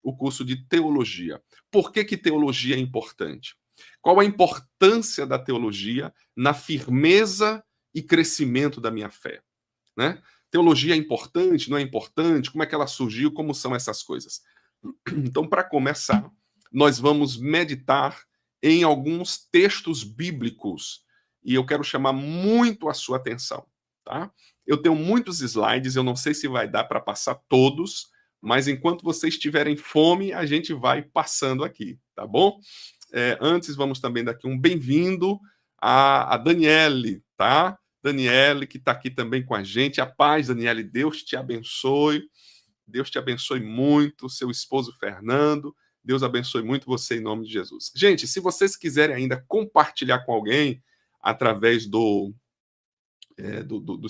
o curso de teologia. Por que que teologia é importante? Qual a importância da teologia na firmeza e crescimento da minha fé, né? Teologia é importante, não é importante? Como é que ela surgiu? Como são essas coisas? Então, para começar, nós vamos meditar em alguns textos bíblicos e eu quero chamar muito a sua atenção, tá? Eu tenho muitos slides, eu não sei se vai dar para passar todos, mas enquanto vocês tiverem fome, a gente vai passando aqui, tá bom? Antes, vamos também dar aqui um bem-vindo a Daniele, tá? Daniele, que está aqui também com a gente. A paz, Daniele, Deus te abençoe. Deus te abençoe muito, seu esposo Fernando. Deus abençoe muito você em nome de Jesus. Gente, se vocês quiserem ainda compartilhar com alguém através dos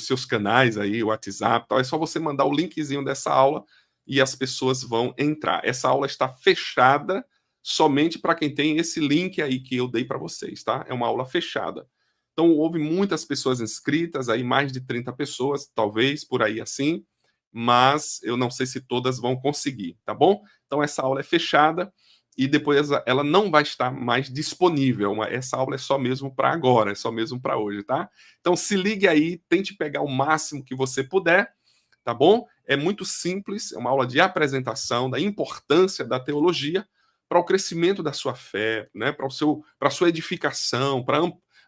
seus canais aí, WhatsApp, tal, é só você mandar o linkzinho dessa aula e as pessoas vão entrar. Essa aula está fechada somente para quem tem esse link aí que eu dei para vocês, tá? É uma aula fechada. Então, houve muitas pessoas inscritas, aí mais de 30 pessoas, talvez, por aí assim, mas eu não sei se todas vão conseguir, tá bom? Então, essa aula é fechada e depois ela não vai estar mais disponível. Essa aula é só mesmo para agora, é só mesmo para hoje, tá? Então, se ligue aí, tente pegar o máximo que você puder, tá bom? É muito simples, é uma aula de apresentação da importância da teologia para o crescimento da sua fé, né? Para a sua edificação, para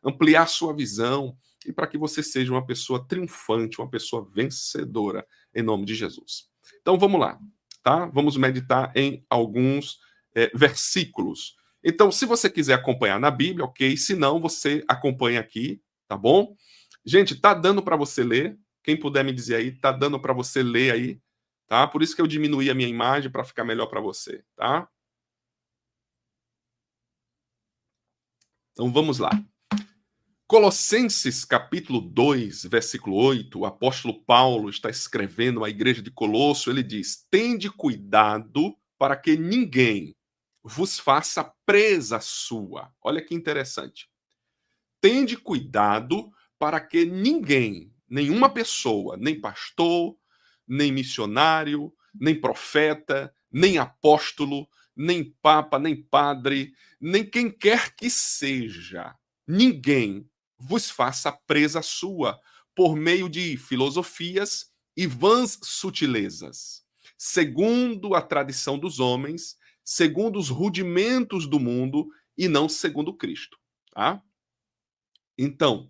ampliar sua visão e para que você seja uma pessoa triunfante, uma pessoa vencedora, em nome de Jesus. Então vamos lá, tá? Vamos meditar em alguns versículos. Então, se você quiser acompanhar na Bíblia, ok. Se não, você acompanha aqui, tá bom? Gente, tá dando para você ler? Quem puder me dizer aí, tá dando para você ler aí, tá? Por isso que eu diminuí a minha imagem para ficar melhor para você, tá? Então vamos lá. Colossenses capítulo 2, versículo 8, o apóstolo Paulo está escrevendo à igreja de Colosso, ele diz: "Tende cuidado para que ninguém vos faça presa sua." Olha que interessante. Tende cuidado para que ninguém, nenhuma pessoa, nem pastor, nem missionário, nem profeta, nem apóstolo, nem papa, nem padre, nem quem quer que seja, ninguém vos faça presa sua por meio de filosofias e vãs sutilezas, segundo a tradição dos homens, segundo os rudimentos do mundo e não segundo Cristo, tá? Então,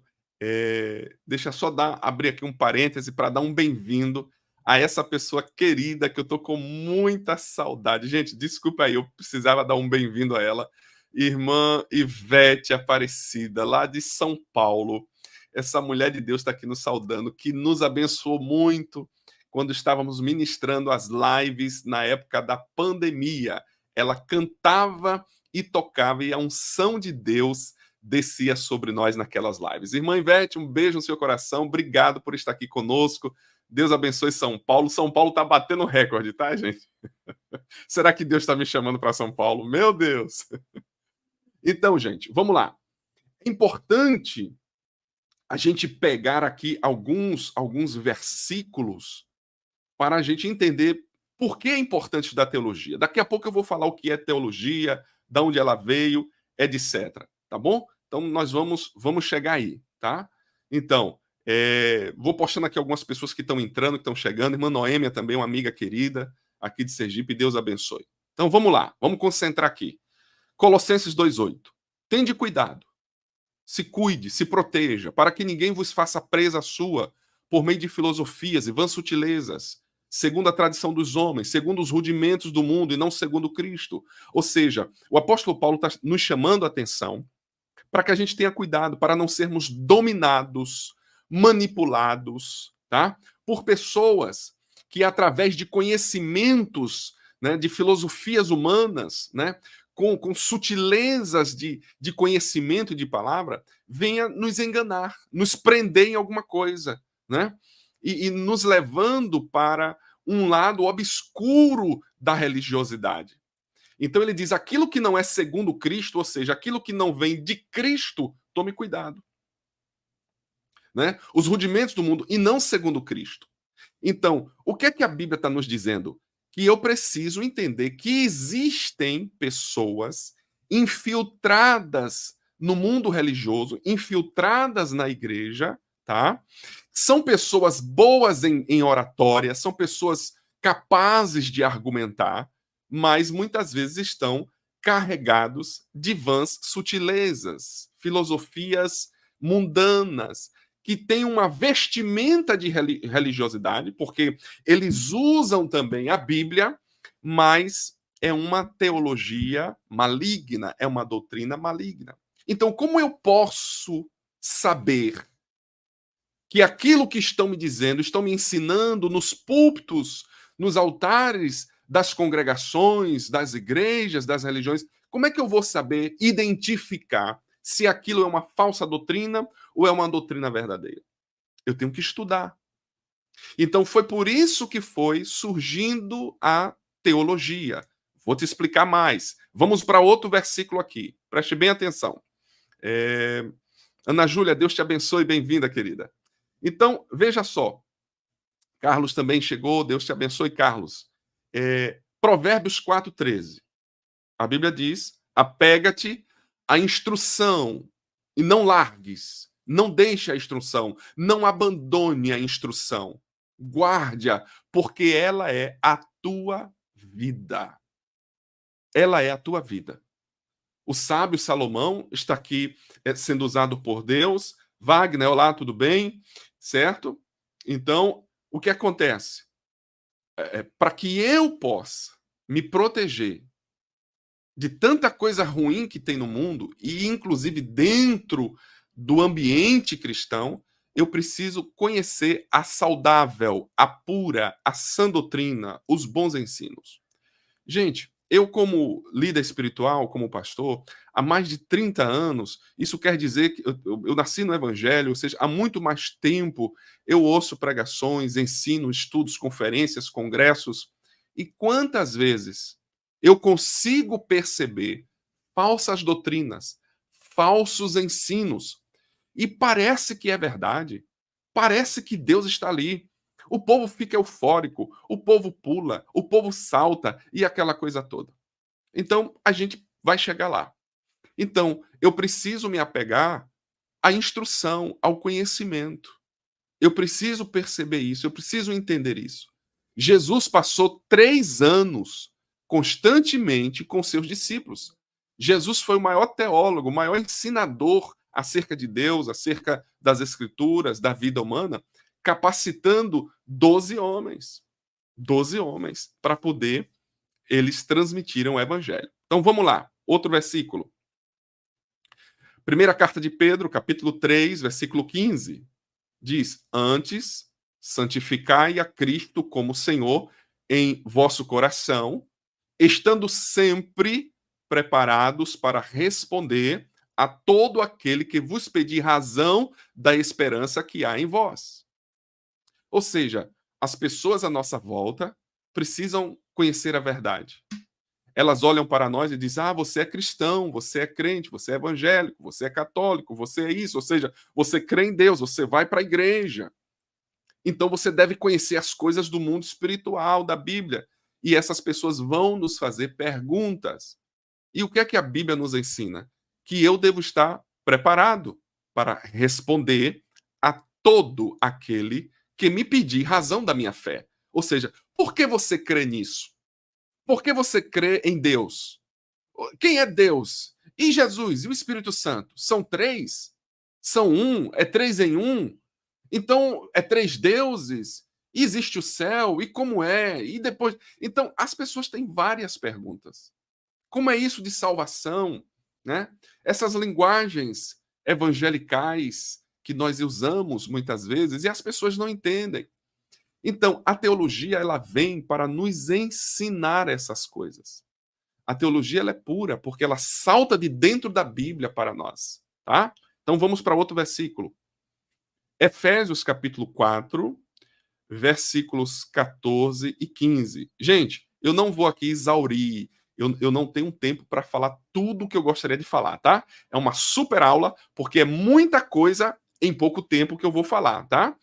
deixa só abrir aqui um parêntese para dar um bem-vindo a essa pessoa querida que eu tô com muita saudade. Gente, desculpa aí, eu precisava dar um bem-vindo a ela. Irmã Ivete Aparecida, lá de São Paulo. Essa mulher de Deus está aqui nos saudando, que nos abençoou muito quando estávamos ministrando as lives na época da pandemia. Ela cantava e tocava, e a unção de Deus descia sobre nós naquelas lives. Irmã Ivete, um beijo no seu coração, obrigado por estar aqui conosco. Deus abençoe São Paulo. São Paulo está batendo recorde, tá, gente? Será que Deus está me chamando para São Paulo? Meu Deus! Então, gente, vamos lá. É importante a gente pegar aqui alguns versículos para a gente entender por que é importante estudar teologia. Daqui a pouco eu vou falar o que é teologia, de onde ela veio, etc. Tá bom? Então nós vamos chegar aí, tá? Então, vou postando aqui algumas pessoas que estão entrando, que estão chegando. Irmã Noêmia também, uma amiga querida aqui de Sergipe, Deus abençoe. Então vamos lá, vamos concentrar aqui. Colossenses 2:8. Tende cuidado, se cuide, se proteja, para que ninguém vos faça presa sua por meio de filosofias e vãs sutilezas, segundo a tradição dos homens, segundo os rudimentos do mundo e não segundo Cristo. Ou seja, o apóstolo Paulo está nos chamando a atenção para que a gente tenha cuidado, para não sermos dominados, manipulados, tá? Por pessoas que, através de conhecimentos, né, de filosofias humanas, né, com sutilezas de conhecimento e de palavra, venha nos enganar, nos prender em alguma coisa, né? E nos levando para um lado obscuro da religiosidade. Então ele diz: aquilo que não é segundo Cristo, ou seja, aquilo que não vem de Cristo, tome cuidado. Né? Os rudimentos do mundo e não segundo Cristo. Então, o que é que a Bíblia está nos dizendo? que eu preciso entender que existem pessoas infiltradas no mundo religioso, infiltradas na igreja, tá? São pessoas boas em oratória, são pessoas capazes de argumentar, mas muitas vezes estão carregados de vãs sutilezas, filosofias mundanas, que têm uma vestimenta de religiosidade, porque eles usam também a Bíblia, mas é uma teologia maligna, é uma doutrina maligna. Então, como eu posso saber que aquilo que estão me dizendo, estão me ensinando nos púlpitos, nos altares das congregações, das igrejas, das religiões, como é que eu vou saber identificar se aquilo é uma falsa doutrina ou é uma doutrina verdadeira? Eu tenho que estudar. Então foi por isso que foi surgindo a teologia. Vou te explicar mais. Vamos para outro versículo aqui. Preste bem atenção. Ana Júlia, Deus te abençoe, bem-vinda, querida. Então, veja só. Carlos também chegou, Deus te abençoe, Carlos. Provérbios 4,13. A Bíblia diz: apega-te à instrução e não largues, não deixe a instrução, não abandone a instrução. Guarde-a, porque ela é a tua vida. Ela é a tua vida. O sábio Salomão está aqui sendo usado por Deus. Wagner, olá, tudo bem? Certo? Então, o que acontece? Para que eu possa me proteger de tanta coisa ruim que tem no mundo, e inclusive dentro do ambiente cristão, eu preciso conhecer a saudável, a pura, a sã doutrina, os bons ensinos. Gente, eu como líder espiritual, como pastor, há mais de 30 anos, isso quer dizer que eu nasci no evangelho, ou seja, há muito mais tempo eu ouço pregações, ensino, estudos, conferências, congressos, e quantas vezes eu consigo perceber falsas doutrinas, falsos ensinos, e parece que é verdade, parece que Deus está ali. O povo fica eufórico, o povo pula, o povo salta e aquela coisa toda. Então, a gente vai chegar lá. Então, eu preciso me apegar à instrução, ao conhecimento. Eu preciso perceber isso, eu preciso entender isso. Jesus passou 3 anos constantemente com seus discípulos. Jesus foi o maior teólogo, o maior ensinador acerca de Deus, acerca das Escrituras, da vida humana, capacitando 12 homens. 12 homens para poder eles transmitirem o evangelho. Então vamos lá, outro versículo. Primeira carta de Pedro, capítulo 3, versículo 15. Diz: antes, santificai a Cristo como Senhor em vosso coração, estando sempre preparados para responder a todo aquele que vos pedir razão da esperança que há em vós. Ou seja, as pessoas à nossa volta precisam conhecer a verdade. Elas olham para nós e dizem: ah, você é cristão, você é crente, você é evangélico, você é católico, você é isso. Ou seja, você crê em Deus, você vai para a igreja. Então você deve conhecer as coisas do mundo espiritual, da Bíblia. E essas pessoas vão nos fazer perguntas. E o que é que a Bíblia nos ensina? Que eu devo estar preparado para responder a todo aquele que me pedir razão da minha fé. Ou seja, por que você crê nisso? Por que você crê em Deus? Quem é Deus? E Jesus? E o Espírito Santo? São 3? São 1? É 3 em 1? Então, é 3 deuses? Existe o céu? E como é? E depois... Então, as pessoas têm várias perguntas. Como é isso de salvação? Né? Essas linguagens evangelicais que nós usamos muitas vezes e as pessoas não entendem. Então, a teologia ela vem para nos ensinar essas coisas. A teologia ela é pura porque ela salta de dentro da Bíblia para nós, tá? Então vamos para outro versículo. Efésios capítulo 4, versículos 14 e 15. Gente, eu não vou aqui exaurir, eu não tenho tempo para falar tudo o que eu gostaria de falar, tá? É uma super aula, porque é muita coisa em pouco tempo que eu vou falar, tá?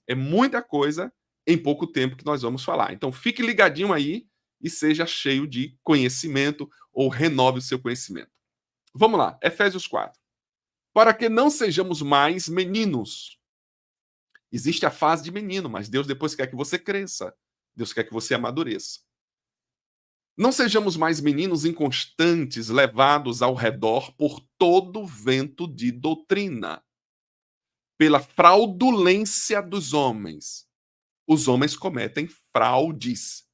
É muita coisa em pouco tempo que nós vamos falar. Então fique ligadinho aí, e seja cheio de conhecimento ou renove o seu conhecimento. Vamos lá, Efésios 4. Para que não sejamos mais meninos. Existe a fase de menino, mas Deus depois quer que você cresça. Deus quer que você amadureça. Não sejamos mais meninos inconstantes, levados ao redor por todo vento de doutrina, pela fraudulência dos homens. Os homens cometem fraudes,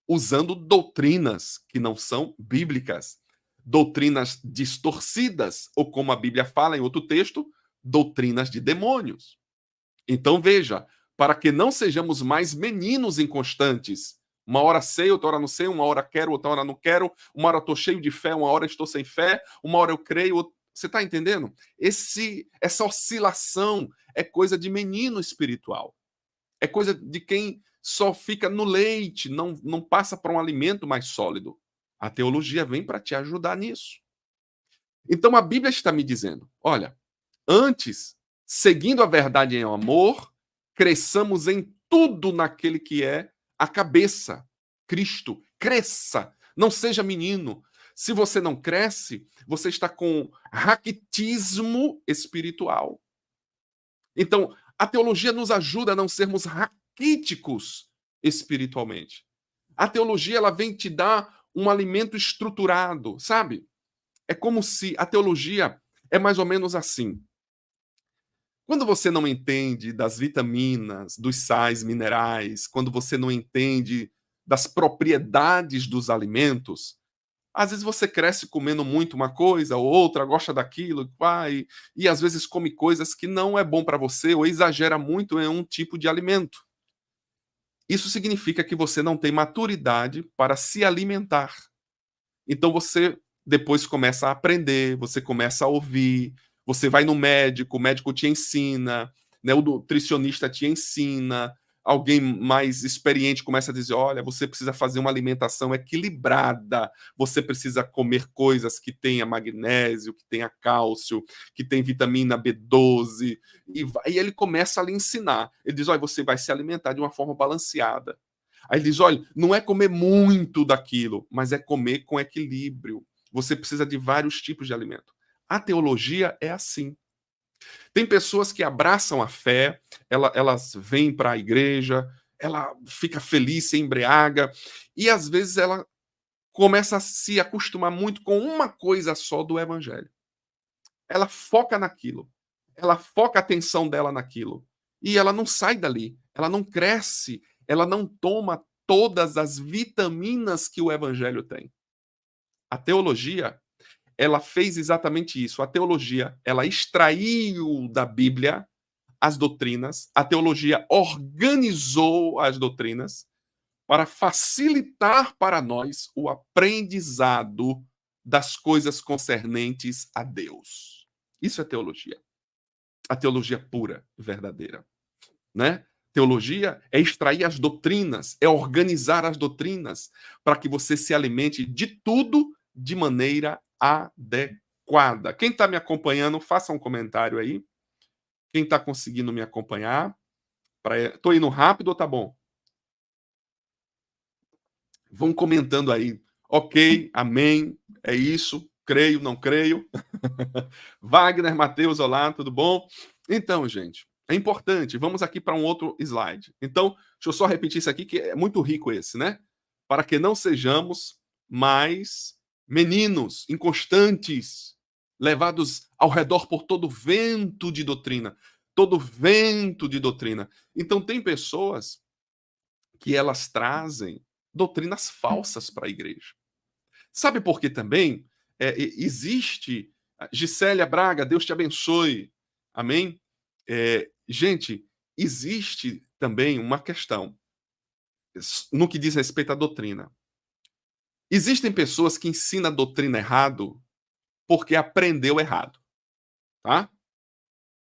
usando doutrinas que não são bíblicas, doutrinas distorcidas, ou como a Bíblia fala em outro texto, doutrinas de demônios. Então veja, para que não sejamos mais meninos inconstantes, uma hora sei, outra hora não sei, uma hora quero, outra hora não quero, uma hora estou cheio de fé, uma hora estou sem fé, uma hora eu creio, você está entendendo? Essa oscilação é coisa de menino espiritual, é coisa de quem só fica no leite, não passa para um alimento mais sólido. A teologia vem para te ajudar nisso. Então a Bíblia está me dizendo, olha, antes, seguindo a verdade em amor, cresçamos em tudo naquele que é a cabeça, Cristo. Cresça, não seja menino. Se você não cresce, você está com raquitismo espiritual. Então, a teologia nos ajuda a não sermos raquíticos espiritualmente. A teologia ela vem te dar um alimento estruturado, sabe? É como se a teologia é mais ou menos assim. Quando você não entende das vitaminas, dos sais minerais, quando você não entende das propriedades dos alimentos, às vezes você cresce comendo muito uma coisa ou outra, gosta daquilo, vai, e às vezes come coisas que não é bom para você ou exagera muito em um tipo de alimento. Isso significa que você não tem maturidade para se alimentar. Então você depois começa a aprender, você começa a ouvir, você vai no médico, o médico te ensina, né, o nutricionista te ensina, alguém mais experiente começa a dizer: olha, você precisa fazer uma alimentação equilibrada, você precisa comer coisas que tenha magnésio, que tenha cálcio, que tem vitamina B12, e ele começa a lhe ensinar. Ele diz: olha, você vai se alimentar de uma forma balanceada. Aí ele diz: olha, não é comer muito daquilo, mas é comer com equilíbrio. Você precisa de vários tipos de alimento. A teologia é assim. Tem pessoas que abraçam a fé, elas vêm para a igreja, ela fica feliz, se embriaga, e às vezes ela começa a se acostumar muito com uma coisa só do evangelho. Ela foca naquilo, ela foca a atenção dela naquilo, e ela não sai dali, ela não cresce, ela não toma todas as vitaminas que o evangelho tem. A teologia, ela fez exatamente isso. A teologia, ela extraiu da Bíblia as doutrinas, a teologia organizou as doutrinas para facilitar para nós o aprendizado das coisas concernentes a Deus. Isso é teologia. A teologia pura, verdadeira, né? Teologia é extrair as doutrinas, é organizar as doutrinas para que você se alimente de tudo de maneira adequada. Quem está me acompanhando, faça um comentário aí. Quem está conseguindo me acompanhar? Estou indo rápido ou tá bom? Vão comentando aí. Ok, amém, é isso, creio, não creio. Wagner, Matheus, olá, tudo bom? Então, gente, é importante. Vamos aqui para um outro slide. Então, deixa eu só repetir isso aqui, que é muito rico esse, né? Para que não sejamos mais meninos inconstantes, levados ao redor por todo vento de doutrina. Todo vento de doutrina. Então, tem pessoas que elas trazem doutrinas falsas para a igreja. Sabe por que também? Existe. Gisélia Braga, Deus te abençoe. Amém? Gente, existe também uma questão no que diz respeito à doutrina. Existem pessoas que ensinam a doutrina errado porque aprendeu errado. Tá?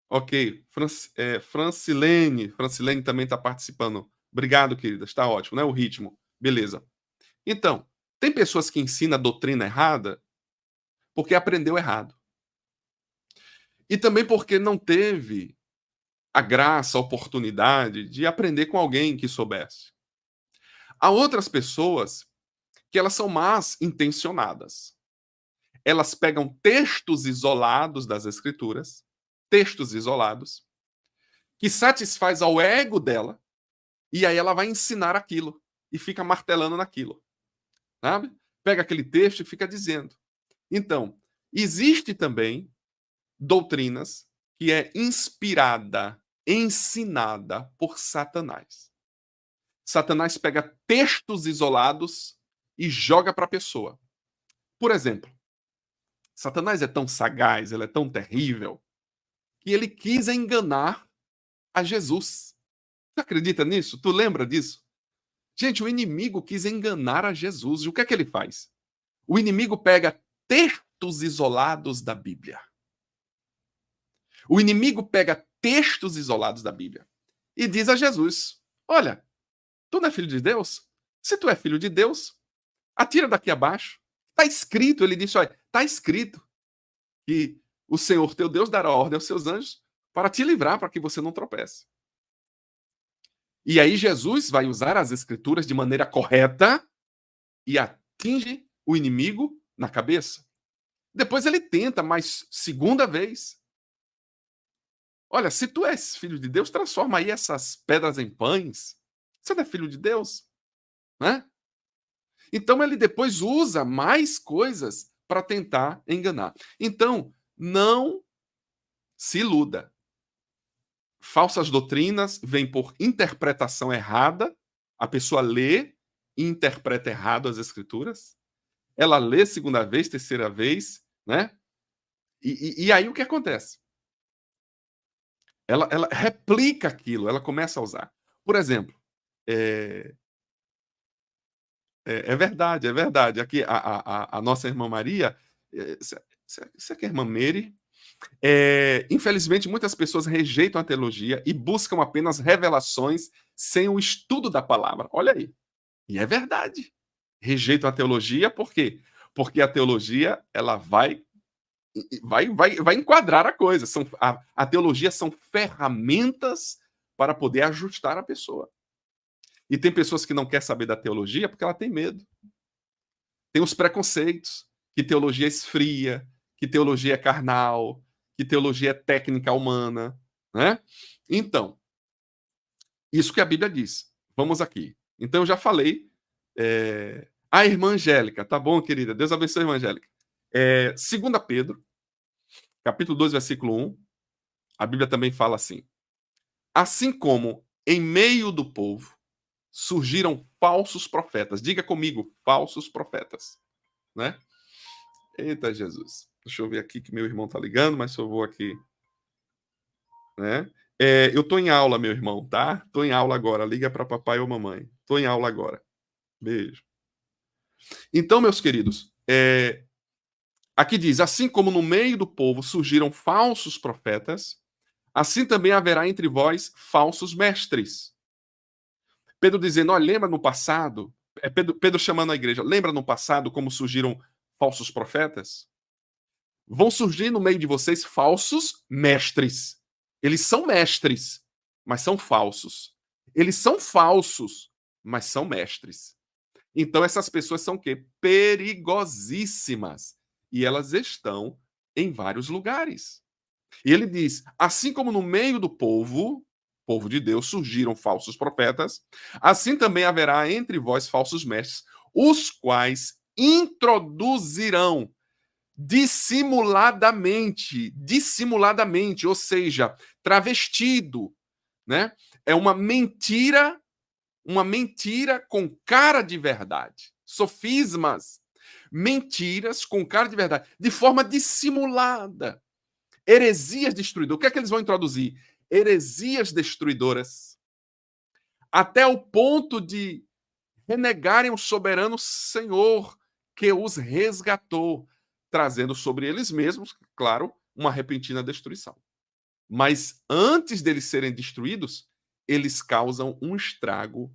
Ok. Francilene também está participando. Obrigado, querida. Está ótimo, né? O ritmo. Beleza. Então, tem pessoas que ensinam a doutrina errada porque aprendeu errado. E também porque não teve a graça, a oportunidade de aprender com alguém que soubesse. Há outras pessoas que elas são más intencionadas. Elas pegam textos isolados das Escrituras, textos isolados, que satisfaz ao ego dela, e aí ela vai ensinar aquilo e fica martelando naquilo, sabe? Pega aquele texto e fica dizendo. Então, existe também doutrinas que é inspirada, ensinada por Satanás. Satanás pega textos isolados e joga para a pessoa. Por exemplo, Satanás é tão sagaz, ele é tão terrível, que ele quis enganar a Jesus. Você acredita nisso? Tu lembra disso? Gente, o inimigo quis enganar a Jesus. E o que é que ele faz? O inimigo pega textos isolados da Bíblia. O inimigo pega textos isolados da Bíblia e diz a Jesus: olha, tu não é filho de Deus? Se tu é filho de Deus, atira daqui abaixo. Está escrito, ele disse, olha, está escrito que o Senhor teu Deus dará ordem aos seus anjos para te livrar, para que você não tropece. E aí Jesus vai usar as escrituras de maneira correta e atinge o inimigo na cabeça. Depois ele tenta, mas segunda vez. Olha, se tu és filho de Deus, transforma aí essas pedras em pães. Você não é filho de Deus, né? Então ele depois usa mais coisas para tentar enganar. Então, não se iluda. Falsas doutrinas vêm por interpretação errada. A pessoa lê e interpreta errado as escrituras. Ela lê segunda vez, terceira vez, né? E aí o que acontece? Ela replica aquilo, ela começa a usar. Por exemplo, é verdade, é verdade. Aqui a nossa irmã Maria, você que é a irmã Mary? Infelizmente, muitas pessoas rejeitam a teologia e buscam apenas revelações sem o estudo da palavra. Olha aí. E é verdade. Rejeitam a teologia por quê? Porque a teologia ela vai enquadrar a coisa. A teologia são ferramentas para poder ajustar a pessoa. E tem pessoas que não querem saber da teologia porque ela tem medo. Tem os preconceitos, que teologia esfria, que teologia é carnal, que teologia é técnica humana, né? Então, isso que a Bíblia diz. Vamos aqui. Então, eu já falei. A irmã Angélica, tá bom, querida? Deus abençoe a irmã Angélica. 2 Pedro, capítulo 2, versículo 1, a Bíblia também fala assim: assim como em meio do povo surgiram falsos profetas. Diga comigo, falsos profetas, né? Eita, Jesus. Deixa eu ver aqui que meu irmão tá ligando, mas eu vou aqui, né? Eu tô em aula, meu irmão, tá? Tô em aula agora. Liga para papai ou mamãe. Tô em aula agora. Beijo. Então, meus queridos, aqui diz: assim como no meio do povo surgiram falsos profetas, assim também haverá entre vós falsos mestres. Pedro dizendo: olha, lembra no passado? Pedro chamando a igreja: lembra no passado como surgiram falsos profetas? Vão surgir no meio de vocês falsos mestres. Eles são mestres, mas são falsos. Eles são falsos, mas são mestres. Então essas pessoas são o quê? Perigosíssimas. E elas estão em vários lugares. E ele diz: assim como no meio do povo de Deus, surgiram falsos profetas, assim também haverá entre vós falsos mestres, os quais introduzirão dissimuladamente, ou seja, travestido, né? É uma mentira com cara de verdade. Sofismas, mentiras com cara de verdade, de forma dissimulada. Heresias destruidoras. O que é que eles vão introduzir? Heresias destruidoras. Até o ponto de renegarem o soberano Senhor que os resgatou, trazendo sobre eles mesmos, claro, uma repentina destruição. Mas antes deles serem destruídos, eles causam um estrago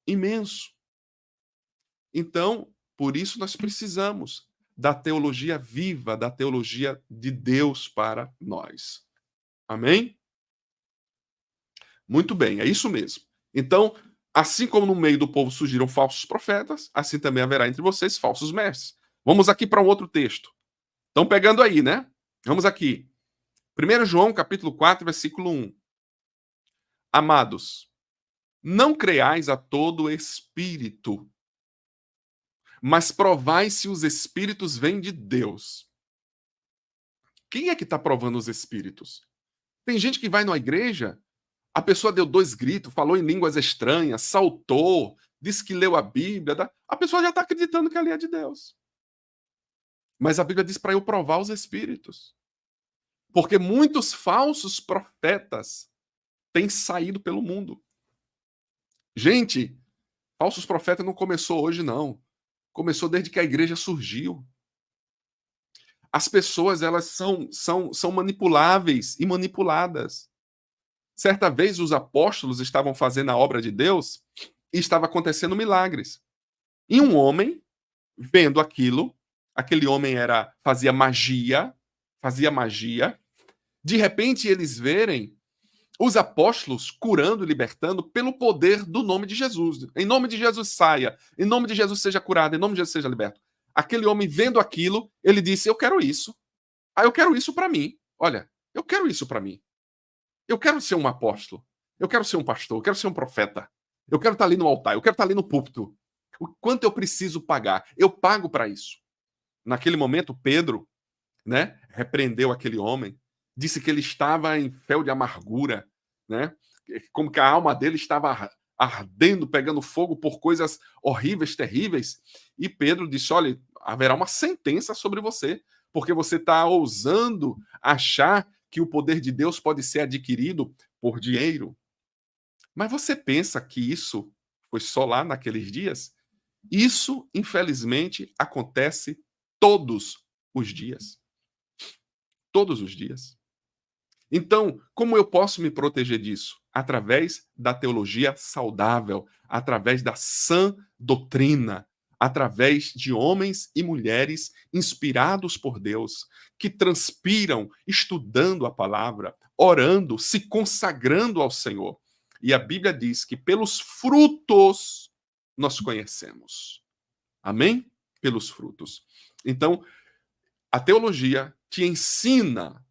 imenso. Então, por isso nós precisamos da teologia viva, da teologia de Deus para nós. Amém? Muito bem, é isso mesmo. Então, Assim como no meio do povo surgiram falsos profetas, assim também haverá entre vocês falsos mestres. Vamos aqui para um outro texto. Estão pegando aí, né? Vamos aqui. 1 João, capítulo 4, versículo 1. Amados, não creais a todo espírito, mas provai se os espíritos vêm de Deus. Quem é que está provando os espíritos? Tem gente que vai na igreja, a pessoa deu 2 gritos, falou em línguas estranhas, saltou, disse que leu a Bíblia, a pessoa já está acreditando que ali é de Deus. Mas a Bíblia diz para eu provar os espíritos. Porque muitos falsos profetas têm saído pelo mundo. Gente, falsos profetas não começou hoje, não. Começou desde que a igreja surgiu. As pessoas, elas são manipuláveis e manipuladas. Certa vez, os apóstolos estavam fazendo a obra de Deus e estava acontecendo milagres. E um homem, vendo aquilo, aquele homem fazia magia, de repente eles verem os apóstolos curando e libertando pelo poder do nome de Jesus. Em nome de Jesus saia, em nome de Jesus seja curado, em nome de Jesus seja liberto. Aquele homem vendo aquilo, ele disse: eu quero isso. Eu quero isso para mim. Olha, eu quero isso para mim. Eu quero ser um apóstolo. Eu quero ser um pastor. Eu quero ser um profeta. Eu quero estar ali no altar. Eu quero estar ali no púlpito. O quanto eu preciso pagar? Eu pago para isso. Naquele momento, Pedro, né, repreendeu aquele homem, disse que ele estava em fel de amargura, né? Como que a alma dele estava ardendo, pegando fogo por coisas horríveis, terríveis. E Pedro disse: olha, haverá uma sentença sobre você, porque você está ousando achar que o poder de Deus pode ser adquirido por dinheiro. Mas você pensa que isso foi só lá naqueles dias? Isso, infelizmente, acontece todos os dias. Todos os dias. Então, como eu posso me proteger disso? Através da teologia saudável, através da sã doutrina, através de homens e mulheres inspirados por Deus, que transpiram estudando a palavra, orando, se consagrando ao Senhor. E a Bíblia diz que pelos frutos nós conhecemos. Amém? Pelos frutos. Então, a teologia te ensina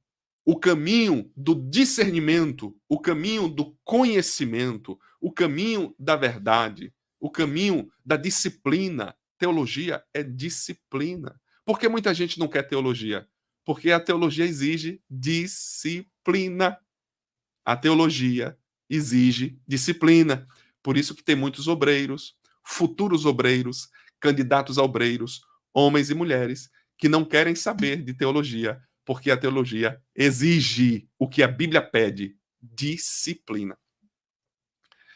o caminho do discernimento, o caminho do conhecimento, o caminho da verdade, o caminho da disciplina. Teologia é disciplina. Por que muita gente não quer teologia? Porque a teologia exige disciplina. A teologia exige disciplina. Por isso que tem muitos obreiros, futuros obreiros, candidatos a obreiros, homens e mulheres, que não querem saber de teologia, porque a teologia exige o que a Bíblia pede: disciplina.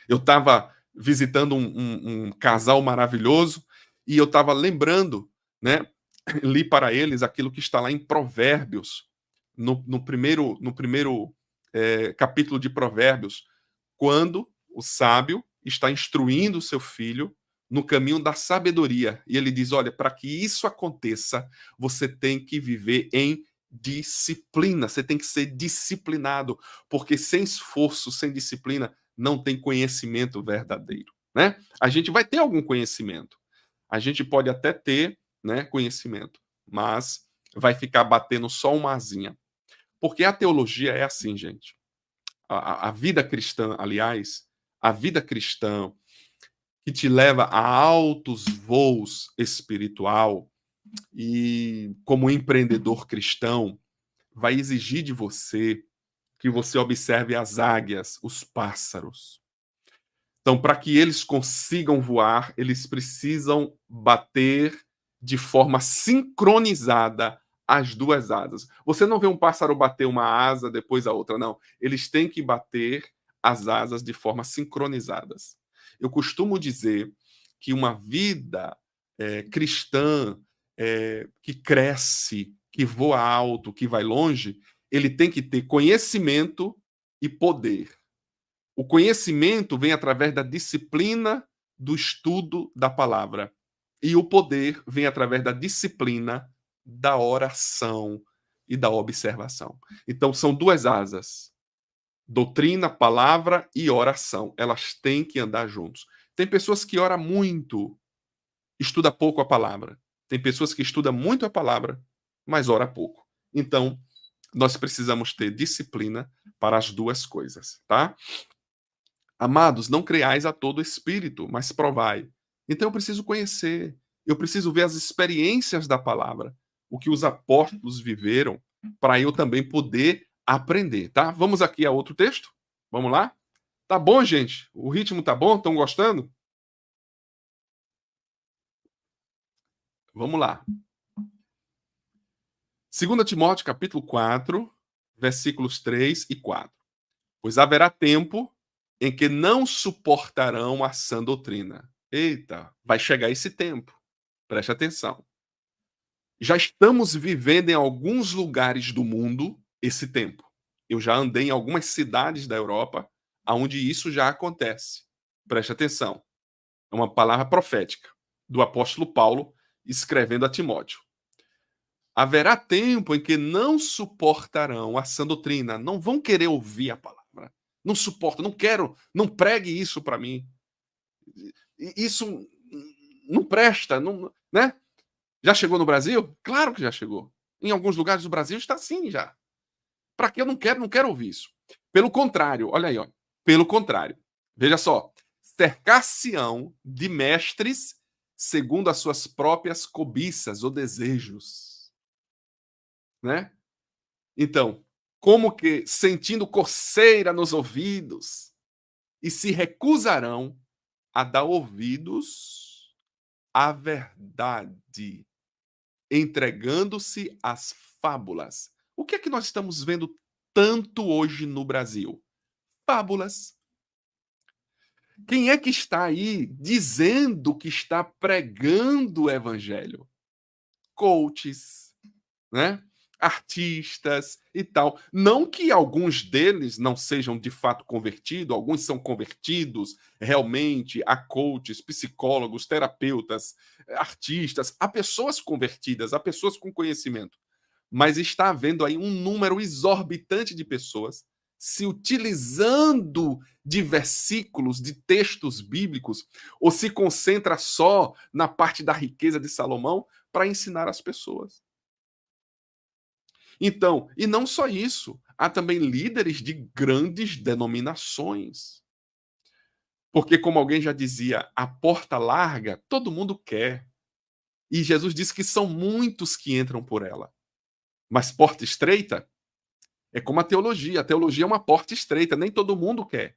Eu estava visitando um casal maravilhoso e eu estava lembrando, né? Li para eles aquilo que está lá em Provérbios, no primeiro capítulo de Provérbios, quando o sábio está instruindo o seu filho no caminho da sabedoria. E ele diz: olha, para que isso aconteça, você tem que viver em disciplina, você tem que ser disciplinado, porque sem esforço, sem disciplina, não tem conhecimento verdadeiro, né? A gente vai ter algum conhecimento, a gente pode até ter, né, conhecimento, mas vai ficar batendo só uma asinha, porque a teologia é assim, gente. A vida cristã, aliás, a vida cristã que te leva a altos voos espiritual e como empreendedor cristão, vai exigir de você que você observe as águias, os pássaros. Então, para que eles consigam voar, eles precisam bater de forma sincronizada as duas asas. Você não vê um pássaro bater uma asa, depois a outra, não. Eles têm que bater as asas de forma sincronizadas. Eu costumo dizer que uma vida cristã que cresce, que voa alto, que vai longe, ele tem que ter conhecimento e poder. O conhecimento vem através da disciplina do estudo da palavra. E o poder vem através da disciplina da oração e da observação. Então, são duas asas: doutrina, palavra e oração. Elas têm que andar juntos. Tem pessoas que oram muito, estuda pouco a palavra. Tem pessoas que estudam muito a palavra, mas ora pouco. Então, nós precisamos ter disciplina para as duas coisas, tá? Amados, não creais a todo espírito, mas provai. Então eu preciso conhecer, eu preciso ver as experiências da palavra, o que os apóstolos viveram, para eu também poder aprender, tá? Vamos aqui a outro texto? Vamos lá? Tá bom, gente? O ritmo tá bom? Estão gostando? Vamos lá. 2 Timóteo capítulo 4, versículos 3 e 4. Pois haverá tempo em que não suportarão a sã doutrina. Eita, vai chegar esse tempo. Preste atenção. Já estamos vivendo em alguns lugares do mundo esse tempo. Eu já andei em algumas cidades da Europa onde isso já acontece. Preste atenção. É uma palavra profética do apóstolo Paulo escrevendo a Timóteo. Haverá tempo em que não suportarão a sã doutrina, não vão querer ouvir a palavra. Não suporto, não quero, não pregue isso para mim. Isso não presta, não, né? Já chegou no Brasil? Claro que já chegou. Em alguns lugares do Brasil está assim já. Para que eu não quero ouvir isso. Pelo contrário, olha aí, ó. Pelo contrário. Veja só, cercar-se-ão de mestres segundo as suas próprias cobiças ou desejos, né? Então, como que sentindo coceira nos ouvidos e se recusarão a dar ouvidos à verdade, entregando-se às fábulas. O que é que nós estamos vendo tanto hoje no Brasil? Fábulas. Quem é que está aí dizendo que está pregando o evangelho? Coaches, né? Artistas e tal. Não que alguns deles não sejam de fato convertidos, alguns são convertidos realmente a coaches, psicólogos, terapeutas, artistas, há pessoas convertidas, há pessoas com conhecimento. Mas está havendo aí um número exorbitante de pessoas se utilizando de versículos, de textos bíblicos, ou se concentra só na parte da riqueza de Salomão para ensinar as pessoas. Então, e não só isso, há também líderes de grandes denominações. Porque, como alguém já dizia, a porta larga todo mundo quer. E Jesus disse que são muitos que entram por ela. Mas porta estreita é como a teologia. A teologia é uma porta estreita, nem todo mundo quer.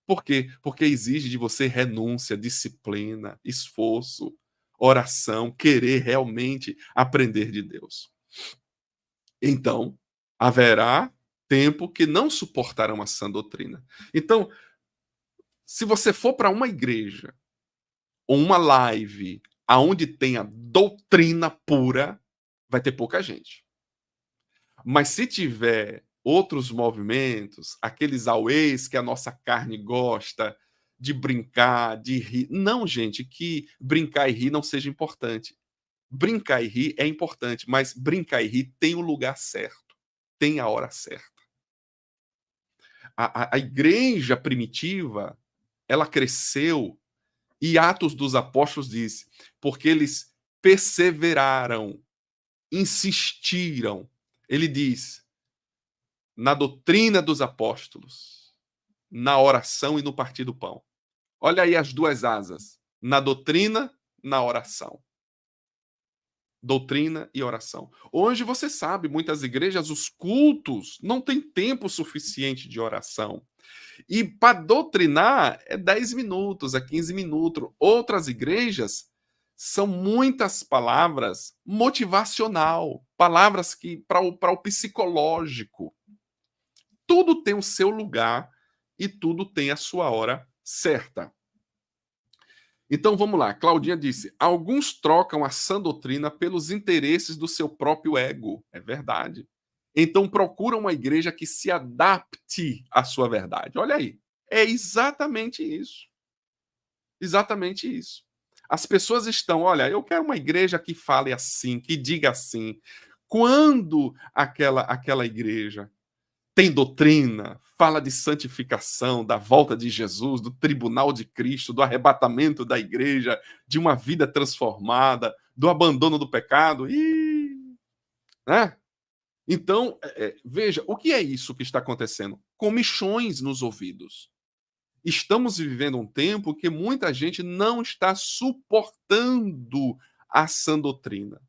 Por quê? Porque exige de você renúncia, disciplina, esforço, oração, querer realmente aprender de Deus. Então, haverá tempo que não suportarão a sã doutrina. Então, se você for para uma igreja ou uma live aonde tenha doutrina pura, vai ter pouca gente. Mas se tiver outros movimentos, aqueles auês que a nossa carne gosta, de brincar, de rir. Não, gente, que brincar e rir não seja importante. Brincar e rir é importante, mas brincar e rir tem o lugar certo, tem a hora certa. A igreja primitiva, ela cresceu, e Atos dos Apóstolos diz, porque eles perseveraram, insistiram. Ele diz, na doutrina dos apóstolos, na oração e no partir do pão. Olha aí as duas asas, na doutrina, na oração. Doutrina e oração. Hoje você sabe, muitas igrejas, os cultos não têm tempo suficiente de oração. E para doutrinar é 10 minutos, é 15 minutos. Outras igrejas são muitas palavras motivacional, palavras que para o psicológico. Tudo tem o seu lugar e tudo tem a sua hora certa. Então vamos lá, Claudinha disse: alguns trocam a sã doutrina pelos interesses do seu próprio ego. É verdade. Então procuram uma igreja que se adapte à sua verdade. Olha aí, é exatamente isso. Exatamente isso. As pessoas estão, olha, eu quero uma igreja que fale assim, que diga assim. Quando aquela igreja tem doutrina, fala de santificação, da volta de Jesus, do tribunal de Cristo, do arrebatamento da igreja, de uma vida transformada, do abandono do pecado. Né? Então, veja, o que é isso que está acontecendo? Comichões nos ouvidos. Estamos vivendo um tempo que muita gente não está suportando a sã doutrina.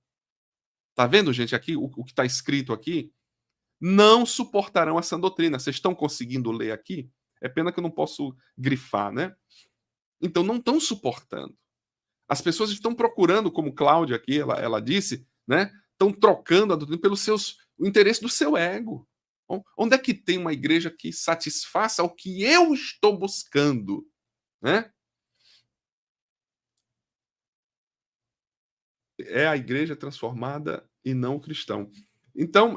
Tá vendo, gente, aqui, o que está escrito aqui? Não suportarão a sã doutrina. Vocês estão conseguindo ler aqui? É pena que eu não posso grifar, né? Então, não estão suportando. As pessoas estão procurando, como Cláudia aqui, ela disse, né? Estão trocando a doutrina o interesse do seu ego. Onde é que tem uma igreja que satisfaça o que eu estou buscando? Né? É a igreja transformada e não o cristão. Então,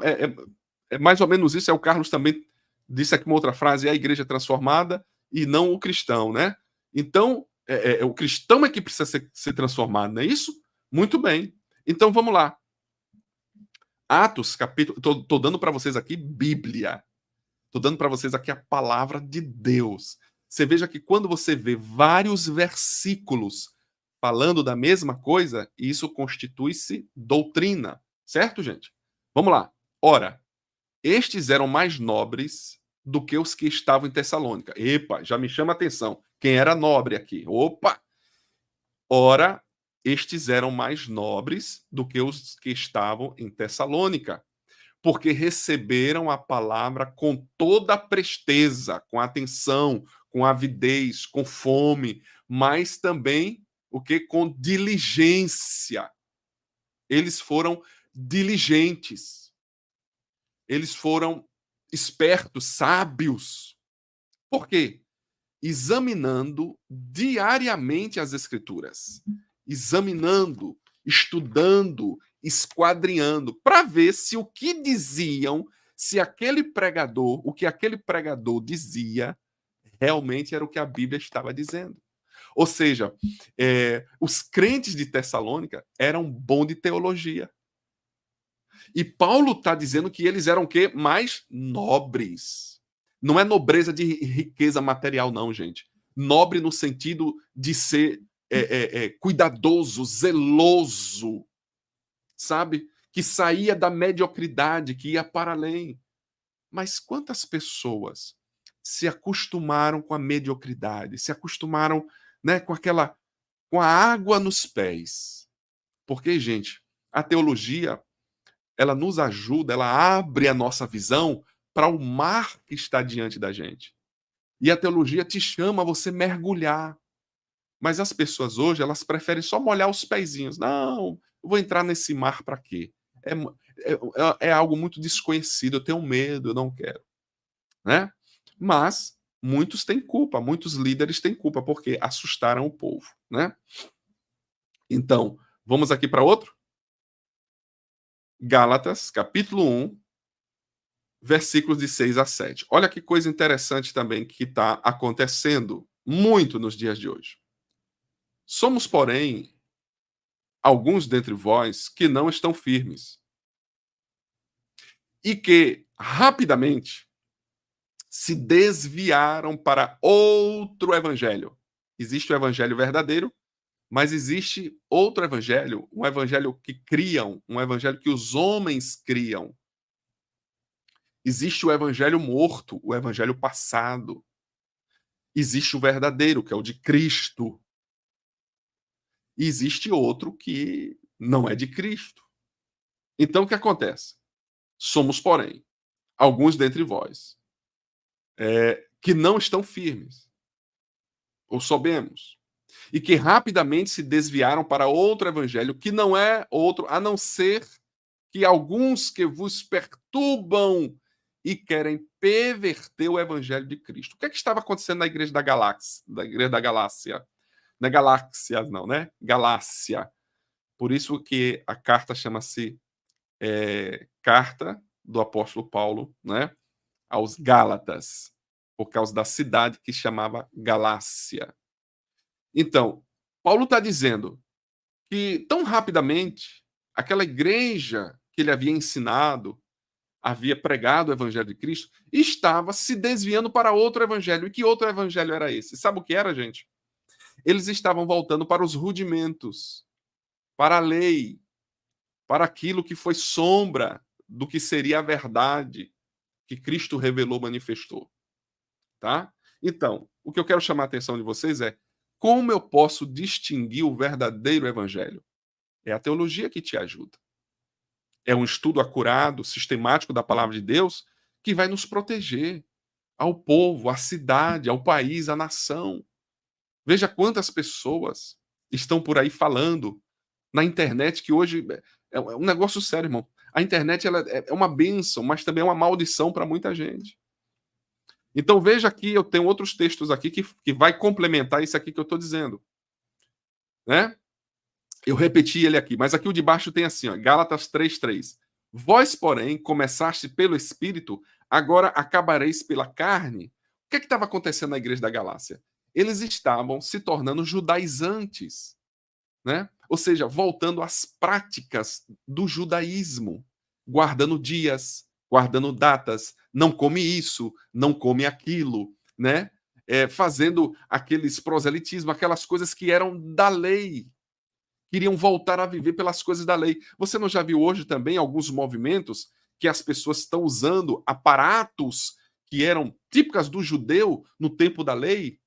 é mais ou menos isso. O Carlos também disse aqui uma outra frase: é a igreja transformada e não o cristão, né? Então, o cristão é que precisa ser transformado, não é isso? Muito bem. Então, vamos lá. Atos, capítulo. Estou dando para vocês aqui Bíblia. Estou dando para vocês aqui a palavra de Deus. Você veja que quando você vê vários versículos falando da mesma coisa, isso constitui-se doutrina. Certo, gente? Vamos lá. Ora, estes eram mais nobres do que os que estavam em Tessalônica. Epa, já me chama a atenção. Quem era nobre aqui? Opa! Ora, estes eram mais nobres do que os que estavam em Tessalônica, porque receberam a palavra com toda a presteza, com atenção, com avidez, com fome, mas também o que com diligência. Eles foram diligentes. Eles foram espertos, sábios. Por quê? Examinando diariamente as escrituras. Examinando, estudando, esquadrinhando, para ver se o que diziam, se aquele pregador, o que aquele pregador dizia, realmente era o que a Bíblia estava dizendo. Ou seja, os crentes de Tessalônica eram bons de teologia. E Paulo está dizendo que eles eram o quê? Mais nobres. Não é nobreza de riqueza material, não, gente. Nobre no sentido de ser cuidadoso, zeloso, sabe? Que saía da mediocridade, que ia para além. Mas quantas pessoas se acostumaram com a mediocridade, se acostumaram, né, com a água nos pés? Porque, gente, a teologia ela nos ajuda, ela abre a nossa visão para o mar que está diante da gente. E a teologia te chama a você mergulhar. Mas as pessoas hoje, elas preferem só molhar os pezinhos. Não, eu vou entrar nesse mar para quê? É algo muito desconhecido, eu tenho medo, eu não quero. Né? Mas muitos têm culpa, muitos líderes têm culpa, porque assustaram o povo. Né? Então, vamos aqui para outro? Gálatas, capítulo 1, versículos de 6 a 7. Olha que coisa interessante também que está acontecendo muito nos dias de hoje. Somos, porém, alguns dentre vós que não estão firmes e que rapidamente se desviaram para outro evangelho. Existe o evangelho verdadeiro, mas existe outro evangelho, um evangelho que criam, um evangelho que os homens criam. Existe o evangelho morto, o evangelho passado. Existe o verdadeiro, que é o de Cristo. E existe outro que não é de Cristo. Então, o que acontece? Somos, porém, alguns dentre vós que não estão firmes, ou soubemos, e que rapidamente se desviaram para outro evangelho, que não é outro, a não ser que alguns que vos perturbam e querem perverter o evangelho de Cristo. O que é que estava acontecendo na igreja da Galáxia? Da igreja da Galácia? Não é Galáxias, não, né? Galácia. Por isso que a carta chama-se Carta do Apóstolo Paulo, né? Aos Gálatas, por causa da cidade que chamava Galácia. Então, Paulo está dizendo que tão rapidamente aquela igreja que ele havia ensinado, havia pregado o evangelho de Cristo, estava se desviando para outro evangelho. E que outro evangelho era esse? Sabe o que era, gente? Eles estavam voltando para os rudimentos, para a lei, para aquilo que foi sombra do que seria a verdade que Cristo revelou, manifestou, tá? Então, o que eu quero chamar a atenção de vocês é como eu posso distinguir o verdadeiro evangelho? É a teologia que te ajuda. É um estudo acurado, sistemático da palavra de Deus que vai nos proteger ao povo, à cidade, ao país, à nação. Veja quantas pessoas estão por aí falando na internet, que hoje é um negócio sério, irmão. A internet ela é uma bênção, mas também é uma maldição para muita gente. Então veja aqui, eu tenho outros textos aqui que vai complementar isso aqui que eu estou dizendo. Né? Eu repeti ele aqui, mas aqui o de baixo tem assim, ó, Gálatas 3:3. Vós, porém, começaste pelo Espírito, agora acabareis pela carne. O que estava acontecendo na igreja da Galácia? Eles estavam se tornando judaizantes, né? Ou seja, voltando às práticas do judaísmo, guardando dias, guardando datas, não come isso, não come aquilo, né? Fazendo aqueles proselitismo, aquelas coisas que eram da lei, queriam voltar a viver pelas coisas da lei. Você não já viu hoje também alguns movimentos que as pessoas estão usando aparatos que eram típicas do judeu no tempo da lei,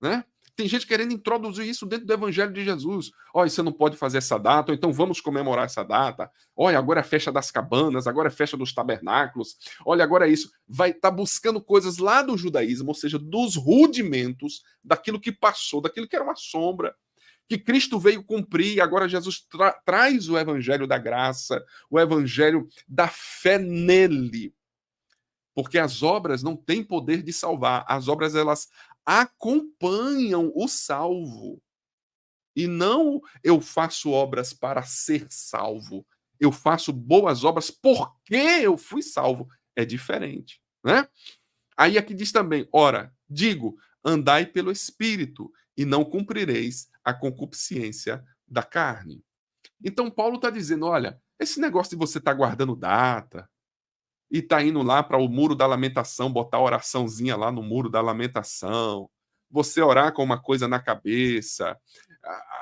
né? Tem gente querendo introduzir isso dentro do evangelho de Jesus. Olha, você não pode fazer essa data, ou então vamos comemorar essa data. Olha, agora é a festa das cabanas, agora é a festa dos tabernáculos. Olha, agora é isso. Vai estar buscando coisas lá do judaísmo, ou seja, dos rudimentos, daquilo que passou, daquilo que era uma sombra, que Cristo veio cumprir, e agora Jesus traz o evangelho da graça, o evangelho da fé nele. Porque as obras não têm poder de salvar, as obras elas acompanham o salvo. E não eu faço obras para ser salvo, eu faço boas obras porque eu fui salvo. É diferente, né? Aí aqui diz também, ora, digo, andai pelo Espírito e não cumprireis a concupiscência da carne. Então Paulo está dizendo, olha, esse negócio de você estar guardando data e tá indo lá para o muro da lamentação, botar a oraçãozinha lá no muro da lamentação, você orar com uma coisa na cabeça,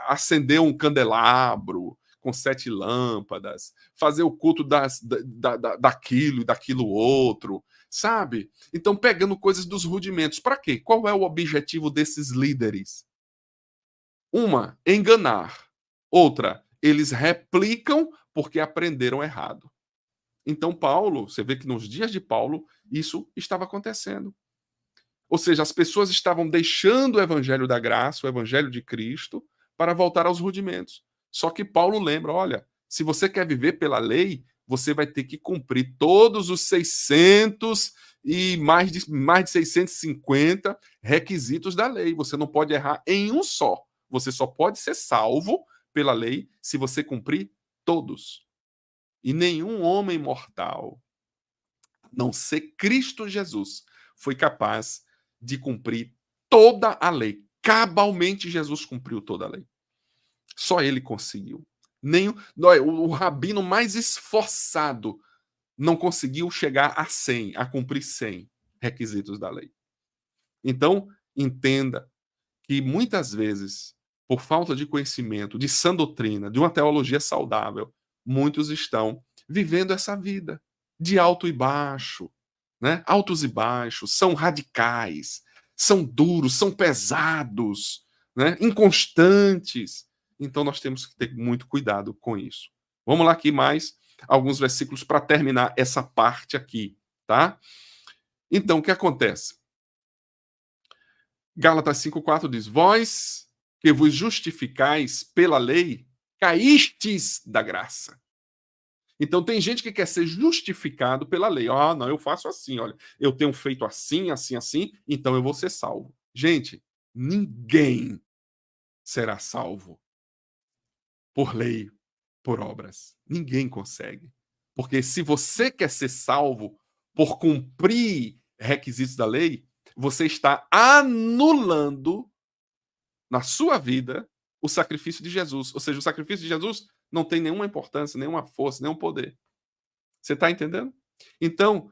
acender um candelabro com 7 lâmpadas, fazer o culto daquilo e daquilo outro, sabe? Então, pegando coisas dos rudimentos. Para quê? Qual é o objetivo desses líderes? Uma, enganar. Outra, eles replicam porque aprenderam errado. Então, Paulo, você vê que nos dias de Paulo, isso estava acontecendo. Ou seja, as pessoas estavam deixando o evangelho da graça, o evangelho de Cristo, para voltar aos rudimentos. Só que Paulo lembra, olha, se você quer viver pela lei, você vai ter que cumprir todos os 600 e mais de 650 requisitos da lei. Você não pode errar em um só. Você só pode ser salvo pela lei se você cumprir todos. E nenhum homem mortal, a não ser Cristo Jesus, foi capaz de cumprir toda a lei. Cabalmente Jesus cumpriu toda a lei. Só ele conseguiu. Nem o rabino mais esforçado não conseguiu chegar a 100, a cumprir 100 requisitos da lei. Então, entenda que muitas vezes, por falta de conhecimento, de sã doutrina, de uma teologia saudável, muitos estão vivendo essa vida de alto e baixo, né? Altos e baixos, são radicais, são duros, são pesados, né? Inconstantes. Então nós temos que ter muito cuidado com isso. Vamos lá aqui mais alguns versículos para terminar essa parte aqui, tá? Então o que acontece? Gálatas 5:4 diz: vós que vos justificais pela lei, caístes da graça. Então tem gente que quer ser justificado pela lei. Ah, não, eu faço assim, olha, eu tenho feito assim, assim, assim, então eu vou ser salvo. Gente, ninguém será salvo por lei, por obras. Ninguém consegue. Porque se você quer ser salvo por cumprir requisitos da lei, você está anulando na sua vida o sacrifício de Jesus. Ou seja, o sacrifício de Jesus não tem nenhuma importância, nenhuma força, nenhum poder. Você está entendendo? Então,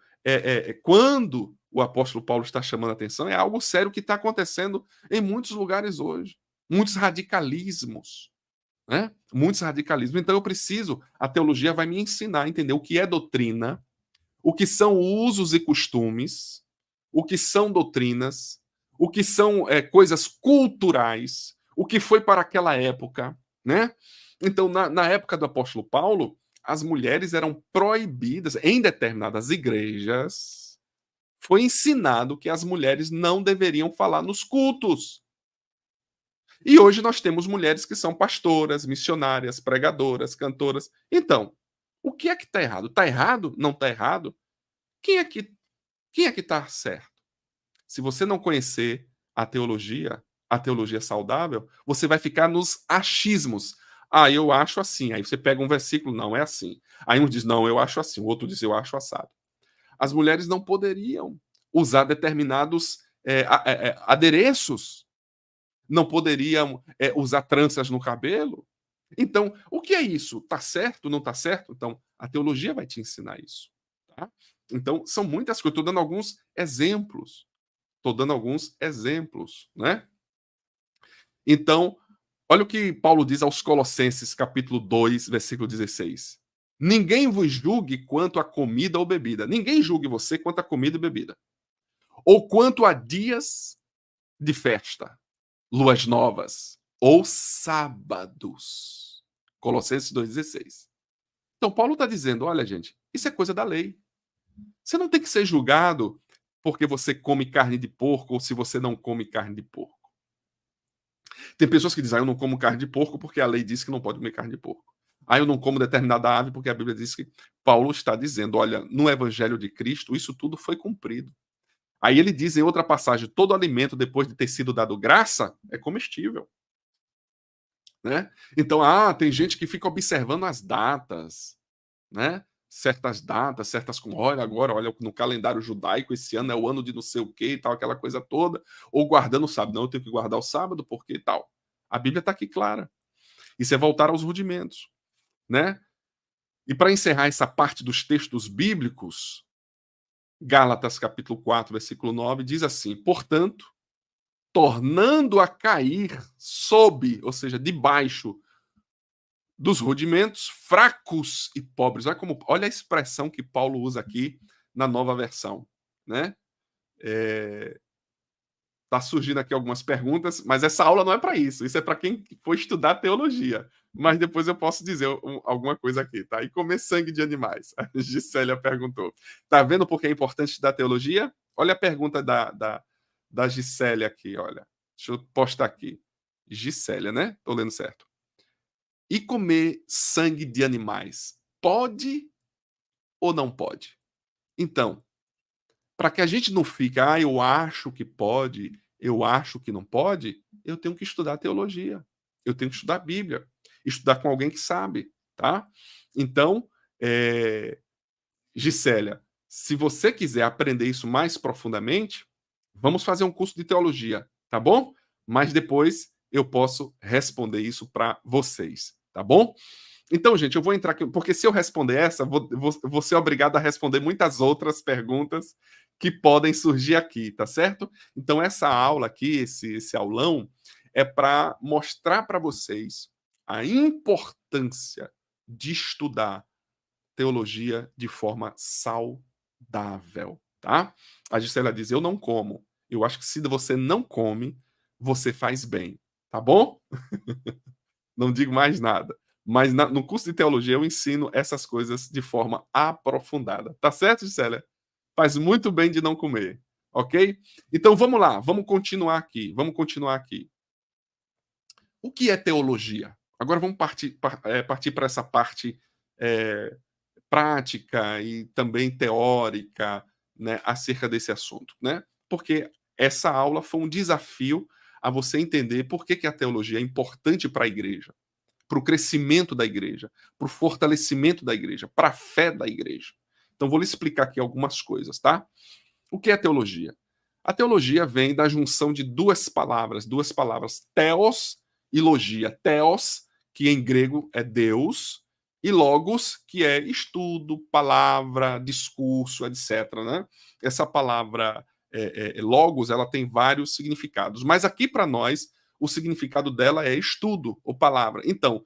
quando o apóstolo Paulo está chamando a atenção, é algo sério que está acontecendo em muitos lugares hoje. Muitos radicalismos, né? Muitos radicalismos. Então, a teologia vai me ensinar a entender o que é doutrina, o que são usos e costumes, o que são doutrinas, o que são coisas culturais, o que foi para aquela época, né? Então, na época do apóstolo Paulo, as mulheres eram proibidas, em determinadas igrejas, foi ensinado que as mulheres não deveriam falar nos cultos. E hoje nós temos mulheres que são pastoras, missionárias, pregadoras, cantoras. Então, o que é que está errado? Está errado? Não está errado? Quem é que está certo? Se você não conhecer a teologia saudável, você vai ficar nos achismos. Ah, eu acho assim. Aí você pega um versículo, não é assim. Aí um diz, não, eu acho assim. O outro diz, eu acho assado. As mulheres não poderiam usar determinados adereços, não poderiam usar tranças no cabelo. Então, o que é isso? Está certo? Não está certo? Então, a teologia vai te ensinar isso. Tá? Então, são muitas coisas. Estou dando alguns exemplos. Né? Então, olha o que Paulo diz aos Colossenses, capítulo 2, versículo 16. Ninguém vos julgue quanto a comida ou bebida. Ninguém julgue você quanto a comida e bebida. Ou quanto a dias de festa, luas novas ou sábados. Colossenses 2,16. Então, Paulo está dizendo, olha, gente, isso é coisa da lei. Você não tem que ser julgado porque você come carne de porco ou se você não come carne de porco. Tem pessoas que dizem, eu não como carne de porco porque a lei diz que não pode comer carne de porco. Eu não como determinada ave porque a Bíblia diz que... Paulo está dizendo, olha, no Evangelho de Cristo, isso tudo foi cumprido. Aí ele diz em outra passagem, todo alimento depois de ter sido dado graça é comestível. Né? Então, tem gente que fica observando as datas, né? Certas datas, olha, no calendário judaico, esse ano é o ano de não sei o que e tal, aquela coisa toda, ou guardando o sábado. Não, eu tenho que guardar o sábado porque tal. A Bíblia está aqui clara. Isso é voltar aos rudimentos, né? E para encerrar essa parte dos textos bíblicos, Gálatas capítulo 4, versículo 9, diz assim, portanto, tornando a cair sob, ou seja, debaixo dos rudimentos, fracos e pobres. Olha a expressão que Paulo usa aqui na nova versão, né? Tá surgindo aqui algumas perguntas, mas essa aula não é para isso. Isso é para quem for estudar teologia. Mas depois eu posso dizer alguma coisa aqui, tá? E comer sangue de animais. A Gisélia perguntou. Tá vendo por que é importante estudar teologia? Olha a pergunta da Gisélia aqui, olha. Deixa eu postar aqui. Gisélia, né? Tô lendo certo. E comer sangue de animais pode ou não pode? Então, para que a gente não fique, eu acho que pode, eu acho que não pode, eu tenho que estudar teologia, eu tenho que estudar a Bíblia, estudar com alguém que sabe, tá? Então, Gisélia, se você quiser aprender isso mais profundamente, vamos fazer um curso de teologia, tá bom? Mas depois eu posso responder isso para vocês, tá bom? Então, gente, eu vou entrar aqui, porque se eu responder essa, vou ser obrigado a responder muitas outras perguntas que podem surgir aqui, tá certo? Então, essa aula aqui, esse aulão, é para mostrar para vocês a importância de estudar teologia de forma saudável, tá? A Gisela diz, eu não como. Eu acho que se você não come, você faz bem, tá bom? Não digo mais nada. Mas no curso de teologia eu ensino essas coisas de forma aprofundada. Tá certo, Gisela? Faz muito bem de não comer, ok? Então vamos lá, vamos continuar aqui. O que é teologia? Agora vamos partir para essa parte prática e também teórica, né, acerca desse assunto, né? Porque essa aula foi um desafio a você entender por que a teologia é importante para a igreja, para o crescimento da igreja, para o fortalecimento da igreja, para a fé da igreja. Então, vou lhe explicar aqui algumas coisas, tá? O que é teologia? A teologia vem da junção de duas palavras, theos e logia. Theos, que em grego é Deus, E logos, que é estudo, palavra, discurso, etc. Né? Essa palavra logos, ela tem vários significados, mas aqui para nós o significado dela é estudo ou palavra. Então,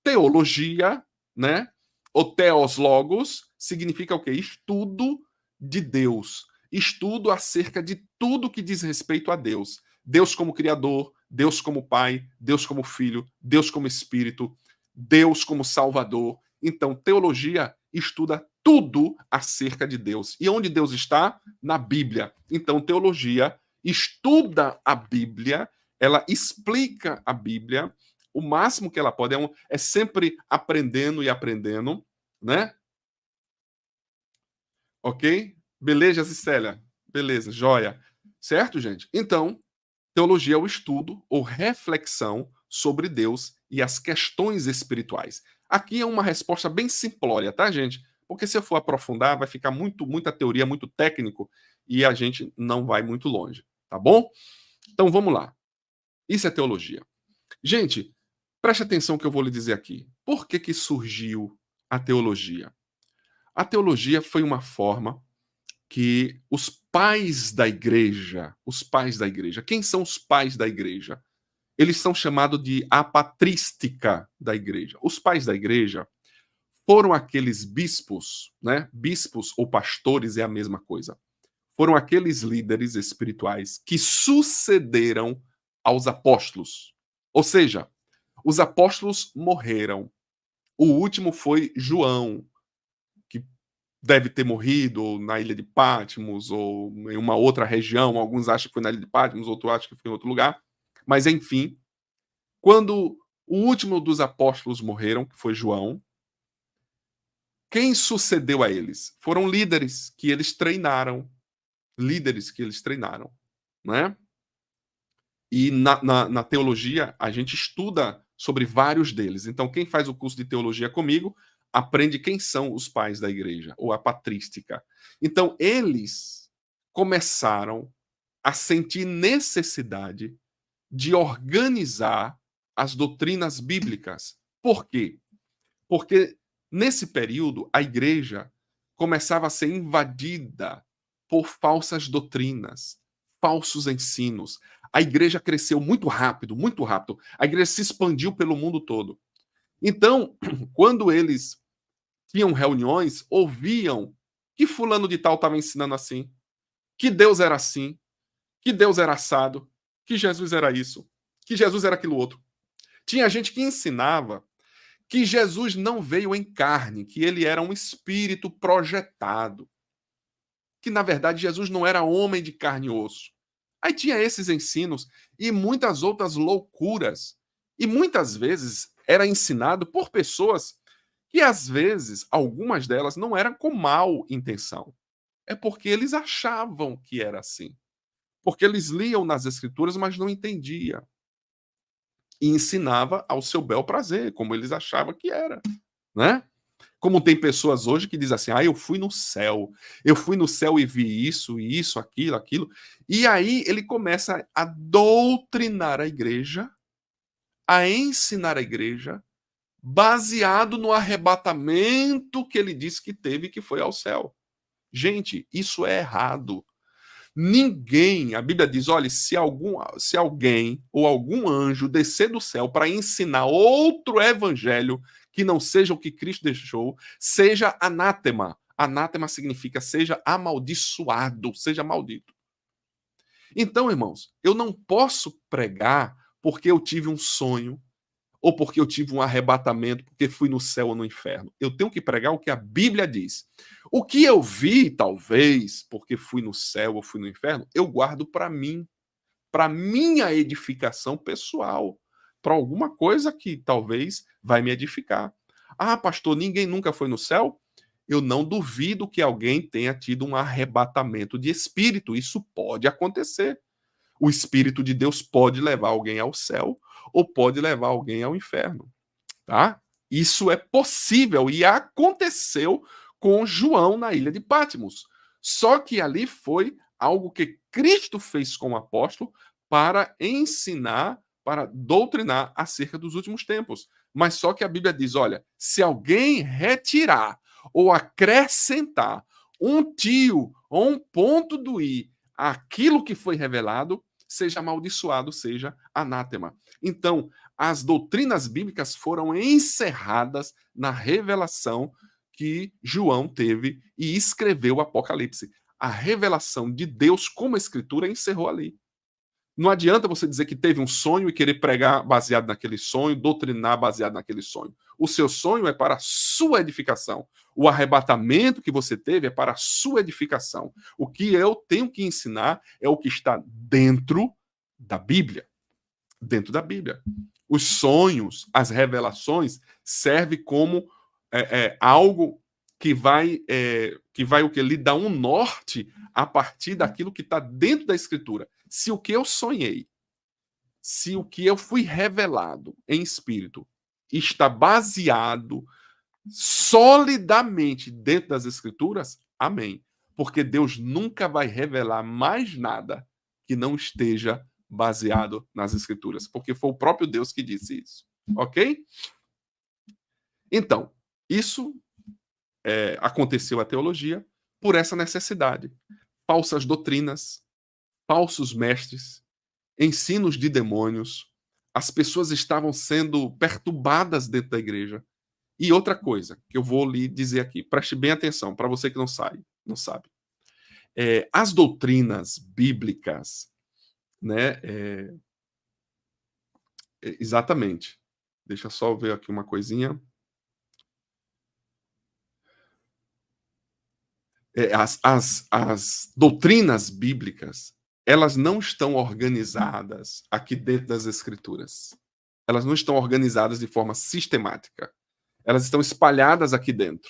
teologia, né? Ou theos logos significa o quê? Estudo de Deus. Estudo acerca de tudo que diz respeito a Deus. Deus como Criador, Deus como Pai, Deus como Filho, Deus como Espírito, Deus como Salvador. Então, teologia estuda tudo acerca de Deus. E onde Deus está? Na Bíblia. Então, teologia estuda a Bíblia, ela explica a Bíblia, o máximo que ela pode é sempre aprendendo e aprendendo, né? Ok? Beleza, Cicélia? Beleza, joia. Certo, gente? Então, teologia é o estudo ou reflexão sobre Deus e as questões espirituais. Aqui é uma resposta bem simplória, tá, gente? Porque se eu for aprofundar, vai ficar muita teoria, muito técnico, e a gente não vai muito longe, tá bom? Então vamos lá. Isso é teologia. Gente, preste atenção que eu vou lhe dizer aqui. Por que surgiu a teologia? A teologia foi uma forma que os pais da igreja, quem são os pais da igreja? Eles são chamados de apatrística da igreja. Os pais da igreja foram aqueles bispos, né? Bispos ou pastores é a mesma coisa. Foram aqueles líderes espirituais que sucederam aos apóstolos. Ou seja, os apóstolos morreram. O último foi João, que deve ter morrido na ilha de Patmos ou em uma outra região. Alguns acham que foi na ilha de Patmos, outros acham que foi em outro lugar. Mas, enfim, quando o último dos apóstolos morreram, que foi João, quem sucedeu a eles? Foram líderes que eles treinaram. Líderes que eles treinaram, né? E na teologia, a gente estuda sobre vários deles. Então, quem faz o curso de teologia comigo aprende quem são os pais da igreja, ou a patrística. Então, eles começaram a sentir necessidade de organizar as doutrinas bíblicas. Por quê? Porque nesse período a igreja começava a ser invadida por falsas doutrinas, falsos ensinos. A igreja cresceu muito rápido, muito rápido. A igreja se expandiu pelo mundo todo. Então, quando eles tinham reuniões, ouviam que fulano de tal estava ensinando assim, que Deus era assim, que Deus era assado, que Jesus era isso, que Jesus era aquilo outro. Tinha gente que ensinava que Jesus não veio em carne, que ele era um espírito projetado, que na verdade Jesus não era homem de carne e osso. Aí tinha esses ensinos e muitas outras loucuras. E muitas vezes era ensinado por pessoas que às vezes, algumas delas não eram com mal intenção. É porque eles achavam que era assim. Porque eles liam nas escrituras, mas não entendiam. E ensinava ao seu bel prazer, como eles achavam que era, né? Como tem pessoas hoje que dizem assim: eu fui no céu e vi isso, aquilo, aquilo. E aí ele começa a doutrinar a igreja, a ensinar a igreja, baseado no arrebatamento que ele disse que teve, que foi ao céu. Gente, isso é errado. Ninguém, a Bíblia diz, olha, se alguém ou algum anjo descer do céu para ensinar outro evangelho que não seja o que Cristo deixou, seja anátema. Anátema significa seja amaldiçoado, seja maldito. Então, irmãos, eu não posso pregar porque eu tive um sonho, ou porque eu tive um arrebatamento, porque fui no céu ou no inferno. Eu tenho que pregar o que a Bíblia diz. O que eu vi, talvez, porque fui no céu ou fui no inferno, eu guardo para mim, para minha edificação pessoal, para alguma coisa que talvez vai me edificar. Ah, pastor, ninguém nunca foi no céu? Eu não duvido que alguém tenha tido um arrebatamento de espírito. Isso pode acontecer. O Espírito de Deus pode levar alguém ao céu ou pode levar alguém ao inferno, tá? Isso é possível e aconteceu com João na ilha de Patmos. Só que ali foi algo que Cristo fez com o apóstolo para ensinar, para doutrinar acerca dos últimos tempos. Mas só que a Bíblia diz, olha, se alguém retirar ou acrescentar um tio ou um ponto do i àquilo que foi revelado, seja amaldiçoado, seja anátema. Então, as doutrinas bíblicas foram encerradas na revelação que João teve e escreveu o Apocalipse. A revelação de Deus como escritura encerrou ali. Não adianta você dizer que teve um sonho e querer pregar baseado naquele sonho, doutrinar baseado naquele sonho. O seu sonho é para a sua edificação. O arrebatamento que você teve é para a sua edificação. O que eu tenho que ensinar é o que está dentro da Bíblia. Dentro da Bíblia. Os sonhos, as revelações servem como algo que vai o que lhe dá um norte a partir daquilo que está dentro da Escritura. Se o que eu sonhei, se o que eu fui revelado em espírito está baseado solidamente dentro das Escrituras, amém. Porque Deus nunca vai revelar mais nada que não esteja baseado nas Escrituras, porque foi o próprio Deus que disse isso, ok? Então, isso aconteceu a teologia por essa necessidade. Falsas doutrinas, falsos mestres, ensinos de demônios, as pessoas estavam sendo perturbadas dentro da igreja. E outra coisa que eu vou lhe dizer aqui, preste bem atenção, para você que não sabe. As doutrinas bíblicas, né? Exatamente. Deixa eu só ver aqui uma coisinha. As doutrinas bíblicas, elas não estão organizadas aqui dentro das Escrituras. Elas não estão organizadas de forma sistemática. Elas estão espalhadas aqui dentro.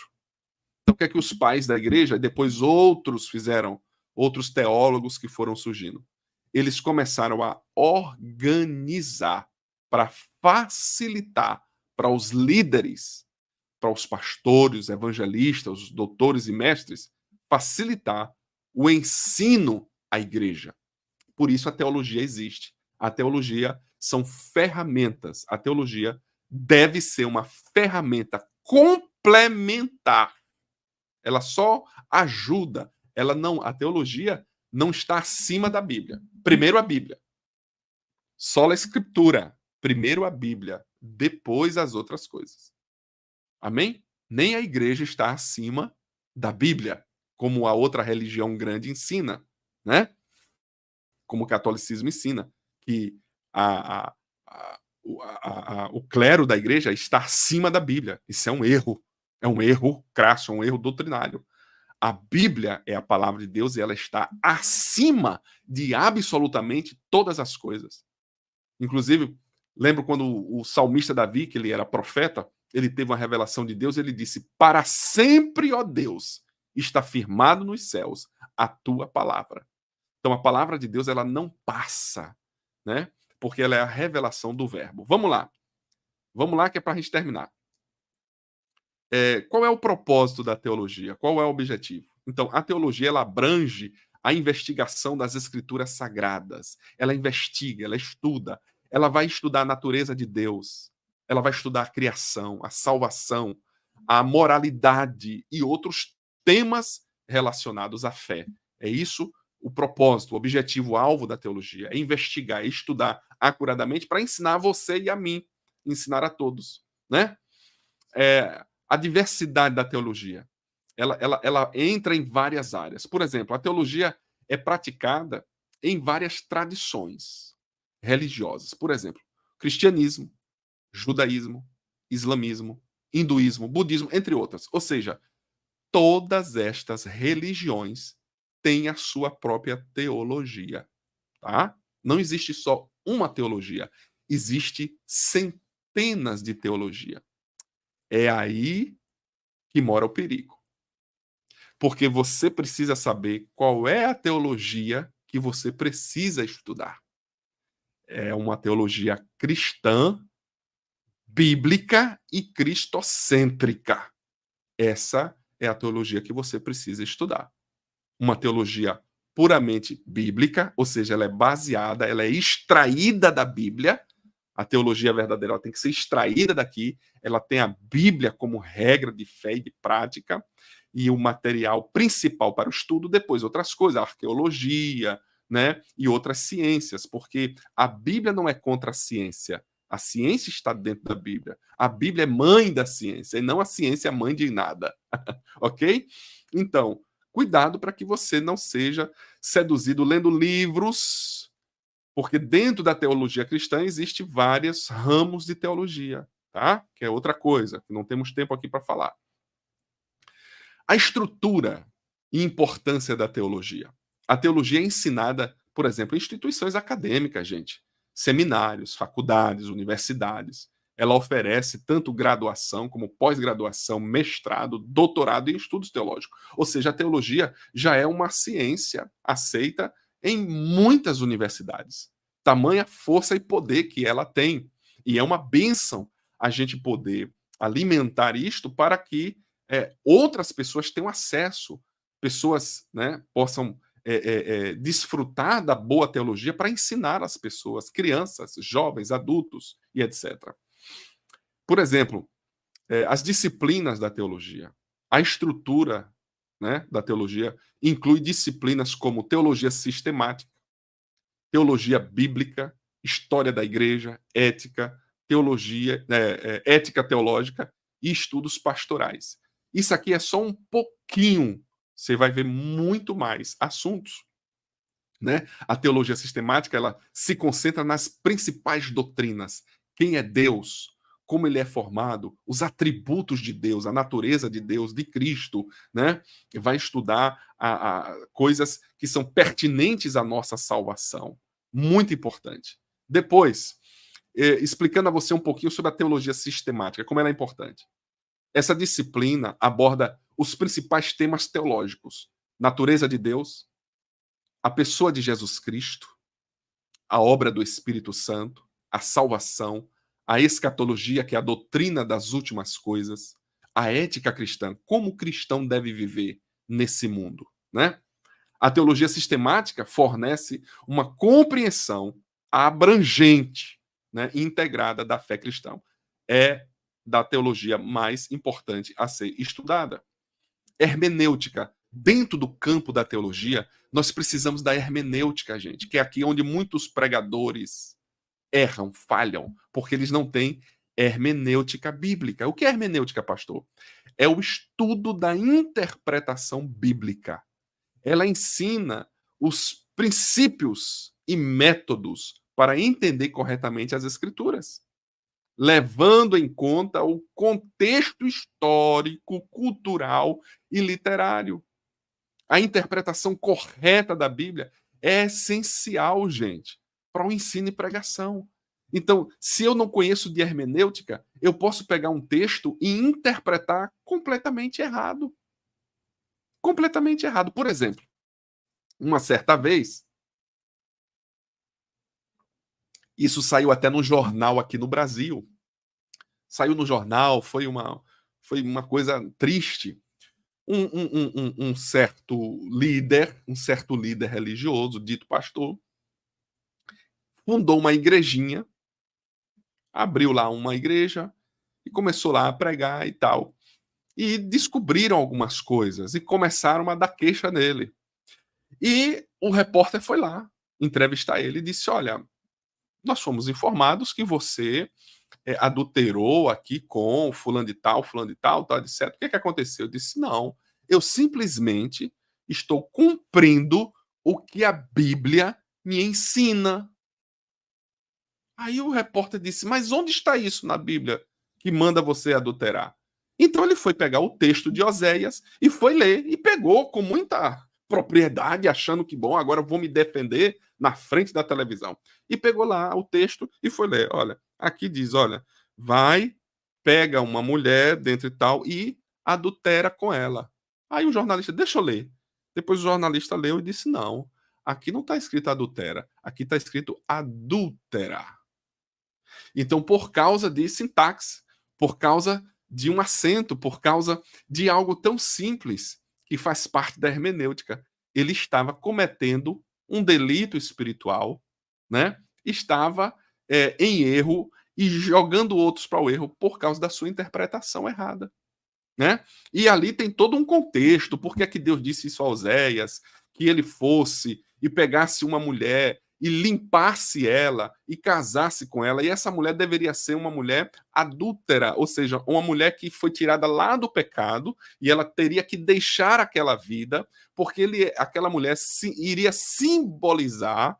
Então, o que é que os pais da igreja, e depois outros fizeram, outros teólogos que foram surgindo? Eles começaram a organizar para facilitar para os líderes, para os pastores, evangelistas, os doutores e mestres, facilitar o ensino à igreja. Por isso a teologia existe. A teologia são ferramentas. A teologia deve ser uma ferramenta complementar. Ela só ajuda. A teologia não está acima da Bíblia. Primeiro a Bíblia. Sola Escritura. Primeiro a Bíblia, depois as outras coisas. Amém? Nem a igreja está acima da Bíblia, como a outra religião grande ensina, né? Como o catolicismo ensina, que o clero da igreja está acima da Bíblia. Isso é um erro. É um erro crasso, é um erro doutrinário. A Bíblia é a palavra de Deus e ela está acima de absolutamente todas as coisas. Inclusive, lembro quando o salmista Davi, que ele era profeta, ele teve uma revelação de Deus, ele disse: para sempre, ó Deus, está firmado nos céus a tua palavra. Então, a palavra de Deus, ela não passa, né? Porque ela é a revelação do verbo. Vamos lá, que é para a gente terminar. Qual é o propósito da teologia? Qual é o objetivo? Então, a teologia, ela abrange a investigação das escrituras sagradas. Ela investiga, ela estuda, ela vai estudar a natureza de Deus, ela vai estudar a criação, a salvação, a moralidade e outros temas relacionados à fé. É isso o propósito, o objetivo, o alvo da teologia, é investigar, é estudar acuradamente para ensinar a você e a mim, ensinar a todos, né? A diversidade da teologia, ela entra em várias áreas. Por exemplo, a teologia é praticada em várias tradições religiosas. Por exemplo, cristianismo, judaísmo, islamismo, hinduísmo, budismo, entre outras. Ou seja, todas estas religiões têm a sua própria teologia, tá? Não existe só uma teologia, existe centenas de teologia. É aí que mora o perigo. Porque você precisa saber qual é a teologia que você precisa estudar. É uma teologia cristã, bíblica e cristocêntrica. Essa é a teologia que você precisa estudar. Uma teologia puramente bíblica, ou seja, ela é baseada, ela é extraída da Bíblia. A teologia verdadeira ela tem que ser extraída daqui, ela tem a Bíblia como regra de fé e de prática, e o material principal para o estudo, depois outras coisas, a arqueologia, né, e outras ciências, porque a Bíblia não é contra a ciência está dentro da Bíblia. A Bíblia é mãe da ciência, e não a ciência é mãe de nada. Ok? Então, cuidado para que você não seja seduzido lendo livros, porque dentro da teologia cristã existe vários ramos de teologia, tá? Que é outra coisa, que não temos tempo aqui para falar. A estrutura e importância da teologia. A teologia é ensinada, por exemplo, em instituições acadêmicas, gente. Seminários, faculdades, universidades. Ela oferece tanto graduação como pós-graduação, mestrado, doutorado em estudos teológicos. Ou seja, a teologia já é uma ciência aceita em muitas universidades. Tamanha força e poder que ela tem. E é uma bênção a gente poder alimentar isto para que outras pessoas tenham acesso, pessoas, né, possam desfrutar da boa teologia para ensinar as pessoas, crianças, jovens, adultos e etc. Por exemplo, as disciplinas da teologia. A estrutura, né, da teologia inclui disciplinas como teologia sistemática, teologia bíblica, história da igreja, ética, teologia, ética teológica e estudos pastorais. Isso aqui é só um pouquinho. Você vai ver muito mais assuntos, né? A teologia sistemática ela se concentra nas principais doutrinas. Quem é Deus? Como ele é formado? Os atributos de Deus, a natureza de Deus, de Cristo, né? Vai estudar coisas que são pertinentes à nossa salvação. Muito importante. Depois, explicando a você um pouquinho sobre a teologia sistemática, como ela é importante. Essa disciplina aborda os principais temas teológicos: natureza de Deus, a pessoa de Jesus Cristo, a obra do Espírito Santo, a salvação, a escatologia, que é a doutrina das últimas coisas, a ética cristã, como o cristão deve viver nesse mundo, né? A teologia sistemática fornece uma compreensão abrangente, né, integrada da fé cristã. É da teologia mais importante a ser estudada. Hermenêutica. Dentro do campo da teologia, nós precisamos da hermenêutica, gente, que é aqui onde muitos pregadores erram, falham, porque eles não têm hermenêutica bíblica. O que é hermenêutica, pastor? É o estudo da interpretação bíblica. Ela ensina os princípios e métodos para entender corretamente as escrituras, levando em conta o contexto histórico, cultural e literário. A interpretação correta da Bíblia é essencial, gente, para o ensino e pregação. Então, se eu não conheço de hermenêutica, eu posso pegar um texto e interpretar completamente errado. Completamente errado. Por exemplo, uma certa vez, isso saiu até no jornal aqui no Brasil. Saiu no jornal, foi uma coisa triste. Um certo líder religioso, dito pastor, fundou uma igrejinha, abriu lá uma igreja e começou lá a pregar e tal. E descobriram algumas coisas e começaram a dar queixa nele. E o repórter foi lá entrevistar ele e disse: olha, nós fomos informados que você adulterou aqui com fulano de tal, tal, etc. O que é que aconteceu? Eu disse: não, eu simplesmente estou cumprindo o que a Bíblia me ensina. Aí o repórter disse: mas onde está isso na Bíblia que manda você adulterar? Então ele foi pegar o texto de Oséias e foi ler, e pegou com muita propriedade, achando que, bom, agora eu vou me defender na frente da televisão. E pegou lá o texto e foi ler. Olha, aqui diz, olha, vai, pega uma mulher dentro e tal e adultera com ela. Aí o jornalista, deixa eu ler. Depois o jornalista leu e disse, não, aqui não está escrito adultera, aqui está escrito adúltera. Então, por causa de sintaxe, por causa de um acento, por causa de algo tão simples que faz parte da hermenêutica, ele estava cometendo um delito espiritual, né? Estava em erro e jogando outros para o erro por causa da sua interpretação errada, né? E ali tem todo um contexto, por que é que Deus disse isso a Oséias, que ele fosse e pegasse uma mulher e limpasse ela e casasse com ela, e essa mulher deveria ser uma mulher adúltera, ou seja, uma mulher que foi tirada lá do pecado e ela teria que deixar aquela vida, porque aquela mulher iria simbolizar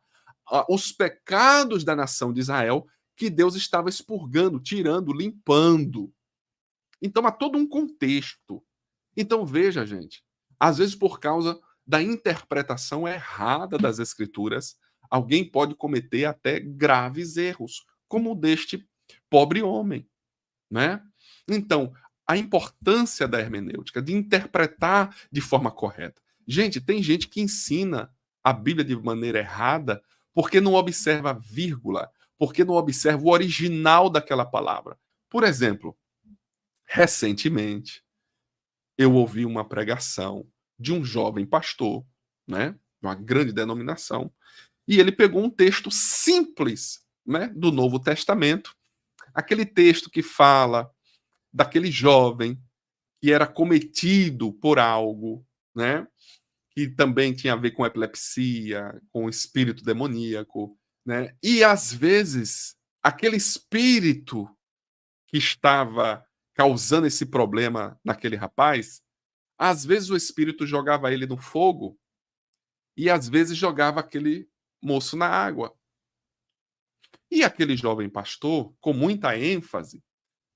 os pecados da nação de Israel que Deus estava expurgando, tirando, limpando. Então há todo um contexto. Então veja, gente, às vezes por causa da interpretação errada das escrituras, alguém pode cometer até graves erros, como o deste pobre homem, né? Então, a importância da hermenêutica, de interpretar de forma correta. Gente, tem gente que ensina a Bíblia de maneira errada porque não observa a vírgula, porque não observa o original daquela palavra. Por exemplo, recentemente, eu ouvi uma pregação de um jovem pastor, né, de uma grande denominação, e ele pegou um texto simples, né, do Novo Testamento, aquele texto que fala daquele jovem que era cometido por algo, né, que também tinha a ver com epilepsia, com espírito demoníaco, né, e às vezes aquele espírito que estava causando esse problema naquele rapaz, às vezes o espírito jogava ele no fogo e às vezes jogava aquele moço na água. E aquele jovem pastor, com muita ênfase,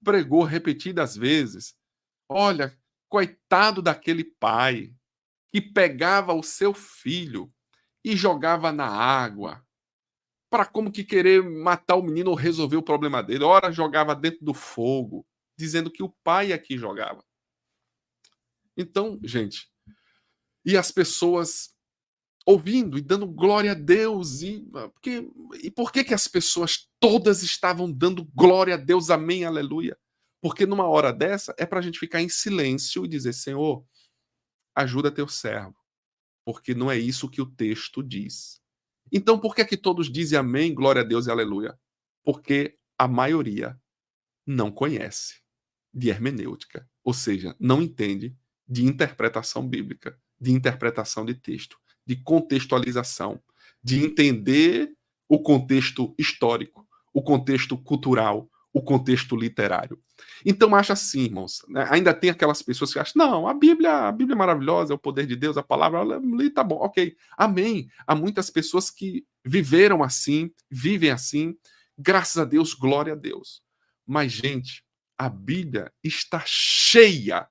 pregou repetidas vezes: olha, coitado daquele pai que pegava o seu filho e jogava na água, para como que querer matar o menino ou resolver o problema dele. Ora, jogava dentro do fogo, dizendo que o pai é que jogava. Então, gente, e as pessoas ouvindo e dando glória a Deus. E por que as pessoas todas estavam dando glória a Deus, amém, aleluia? Porque numa hora dessa é para a gente ficar em silêncio e dizer: Senhor, ajuda teu servo, porque não é isso que o texto diz. Então por que todos dizem amém, glória a Deus e aleluia? Porque a maioria não conhece de hermenêutica, ou seja, não entende de interpretação bíblica, de interpretação de texto, de contextualização, de entender o contexto histórico, o contexto cultural, o contexto literário. Então, acho assim, irmãos, né? Ainda tem aquelas pessoas que acham, não, a Bíblia é maravilhosa, é o poder de Deus, a palavra, ali tá bom, ok, amém. Há muitas pessoas que viveram assim, vivem assim, graças a Deus, glória a Deus. Mas, gente, a Bíblia está cheia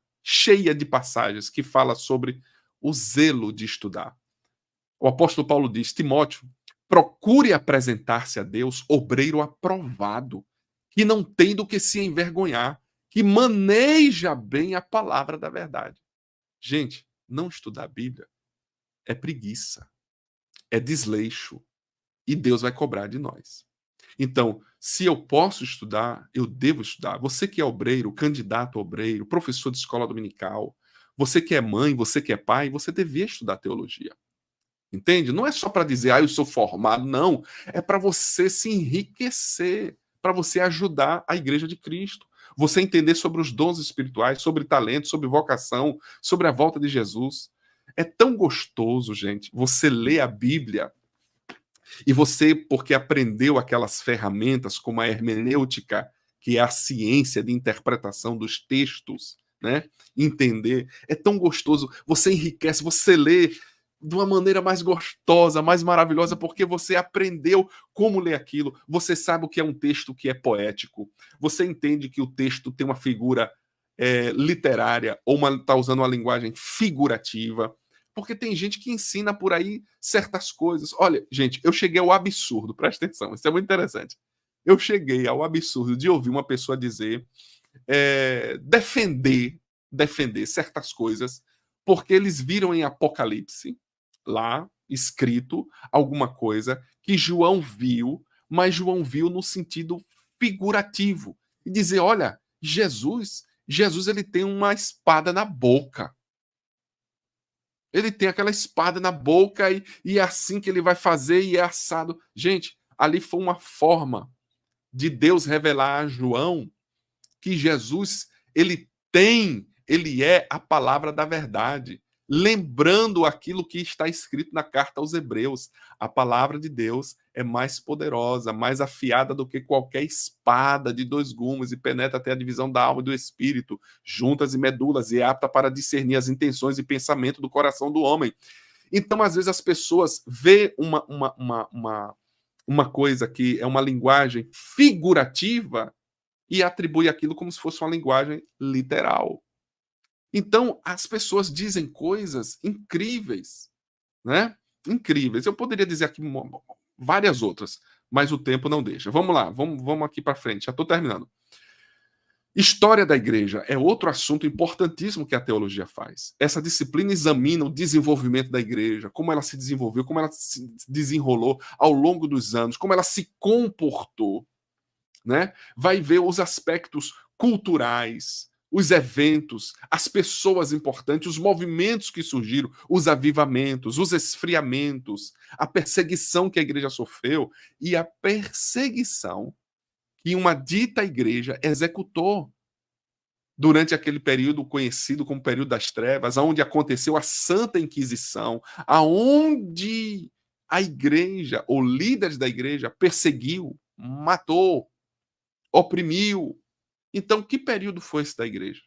de passagens que fala sobre o zelo de estudar. O apóstolo Paulo diz: Timóteo, procure apresentar-se a Deus obreiro aprovado, que não tem do que se envergonhar, que maneja bem a palavra da verdade. Gente, não estudar a Bíblia é preguiça, é desleixo, e Deus vai cobrar de nós. Então, se eu posso estudar, eu devo estudar. Você que é obreiro, candidato a obreiro, professor de escola dominical, você que é mãe, você que é pai, você devia estudar teologia. Entende? Não é só para dizer, eu sou formado, não. É para você se enriquecer, para você ajudar a igreja de Cristo. Você entender sobre os dons espirituais, sobre talento, sobre vocação, sobre a volta de Jesus. É tão gostoso, gente, você ler a Bíblia e você, porque aprendeu aquelas ferramentas como a hermenêutica, que é a ciência de interpretação dos textos, né? Entender. É tão gostoso. Você enriquece, você lê de uma maneira mais gostosa, mais maravilhosa, porque você aprendeu como ler aquilo. Você sabe o que é um texto que é poético. Você entende que o texto tem uma figura literária ou está usando uma linguagem figurativa. Porque tem gente que ensina por aí certas coisas. Olha, gente, eu cheguei ao absurdo, presta atenção, isso é muito interessante. Eu cheguei ao absurdo de ouvir uma pessoa dizer, defender certas coisas, porque eles viram em Apocalipse, lá, escrito, alguma coisa que João viu, mas João viu no sentido figurativo. E dizer, olha, Jesus ele tem uma espada na boca. Ele tem aquela espada na boca e é assim que ele vai fazer e é assado. Gente, ali foi uma forma de Deus revelar a João que Jesus, ele é a palavra da verdade, lembrando aquilo que está escrito na carta aos Hebreus. A palavra de Deus é mais poderosa, mais afiada do que qualquer espada de dois gumes e penetra até a divisão da alma e do espírito, juntas e medulas, e é apta para discernir as intenções e pensamento do coração do homem. Então, às vezes, as pessoas vê uma coisa que é uma linguagem figurativa e atribui aquilo como se fosse uma linguagem literal. Então, as pessoas dizem coisas incríveis, né? Incríveis. Eu poderia dizer aqui várias outras, mas o tempo não deixa. Vamos lá, vamos aqui para frente. Já estou terminando. História da igreja é outro assunto importantíssimo que a teologia faz. Essa disciplina examina o desenvolvimento da igreja, como ela se desenvolveu, como ela se desenrolou ao longo dos anos, como ela se comportou, né? Vai ver os aspectos culturais, os eventos, as pessoas importantes, os movimentos que surgiram, os avivamentos, os esfriamentos, a perseguição que a igreja sofreu e a perseguição que uma dita igreja executou durante aquele período conhecido como período das trevas, onde aconteceu a Santa Inquisição, aonde a igreja, ou líderes da igreja, perseguiu, matou, oprimiu. Então, que período foi esse da igreja?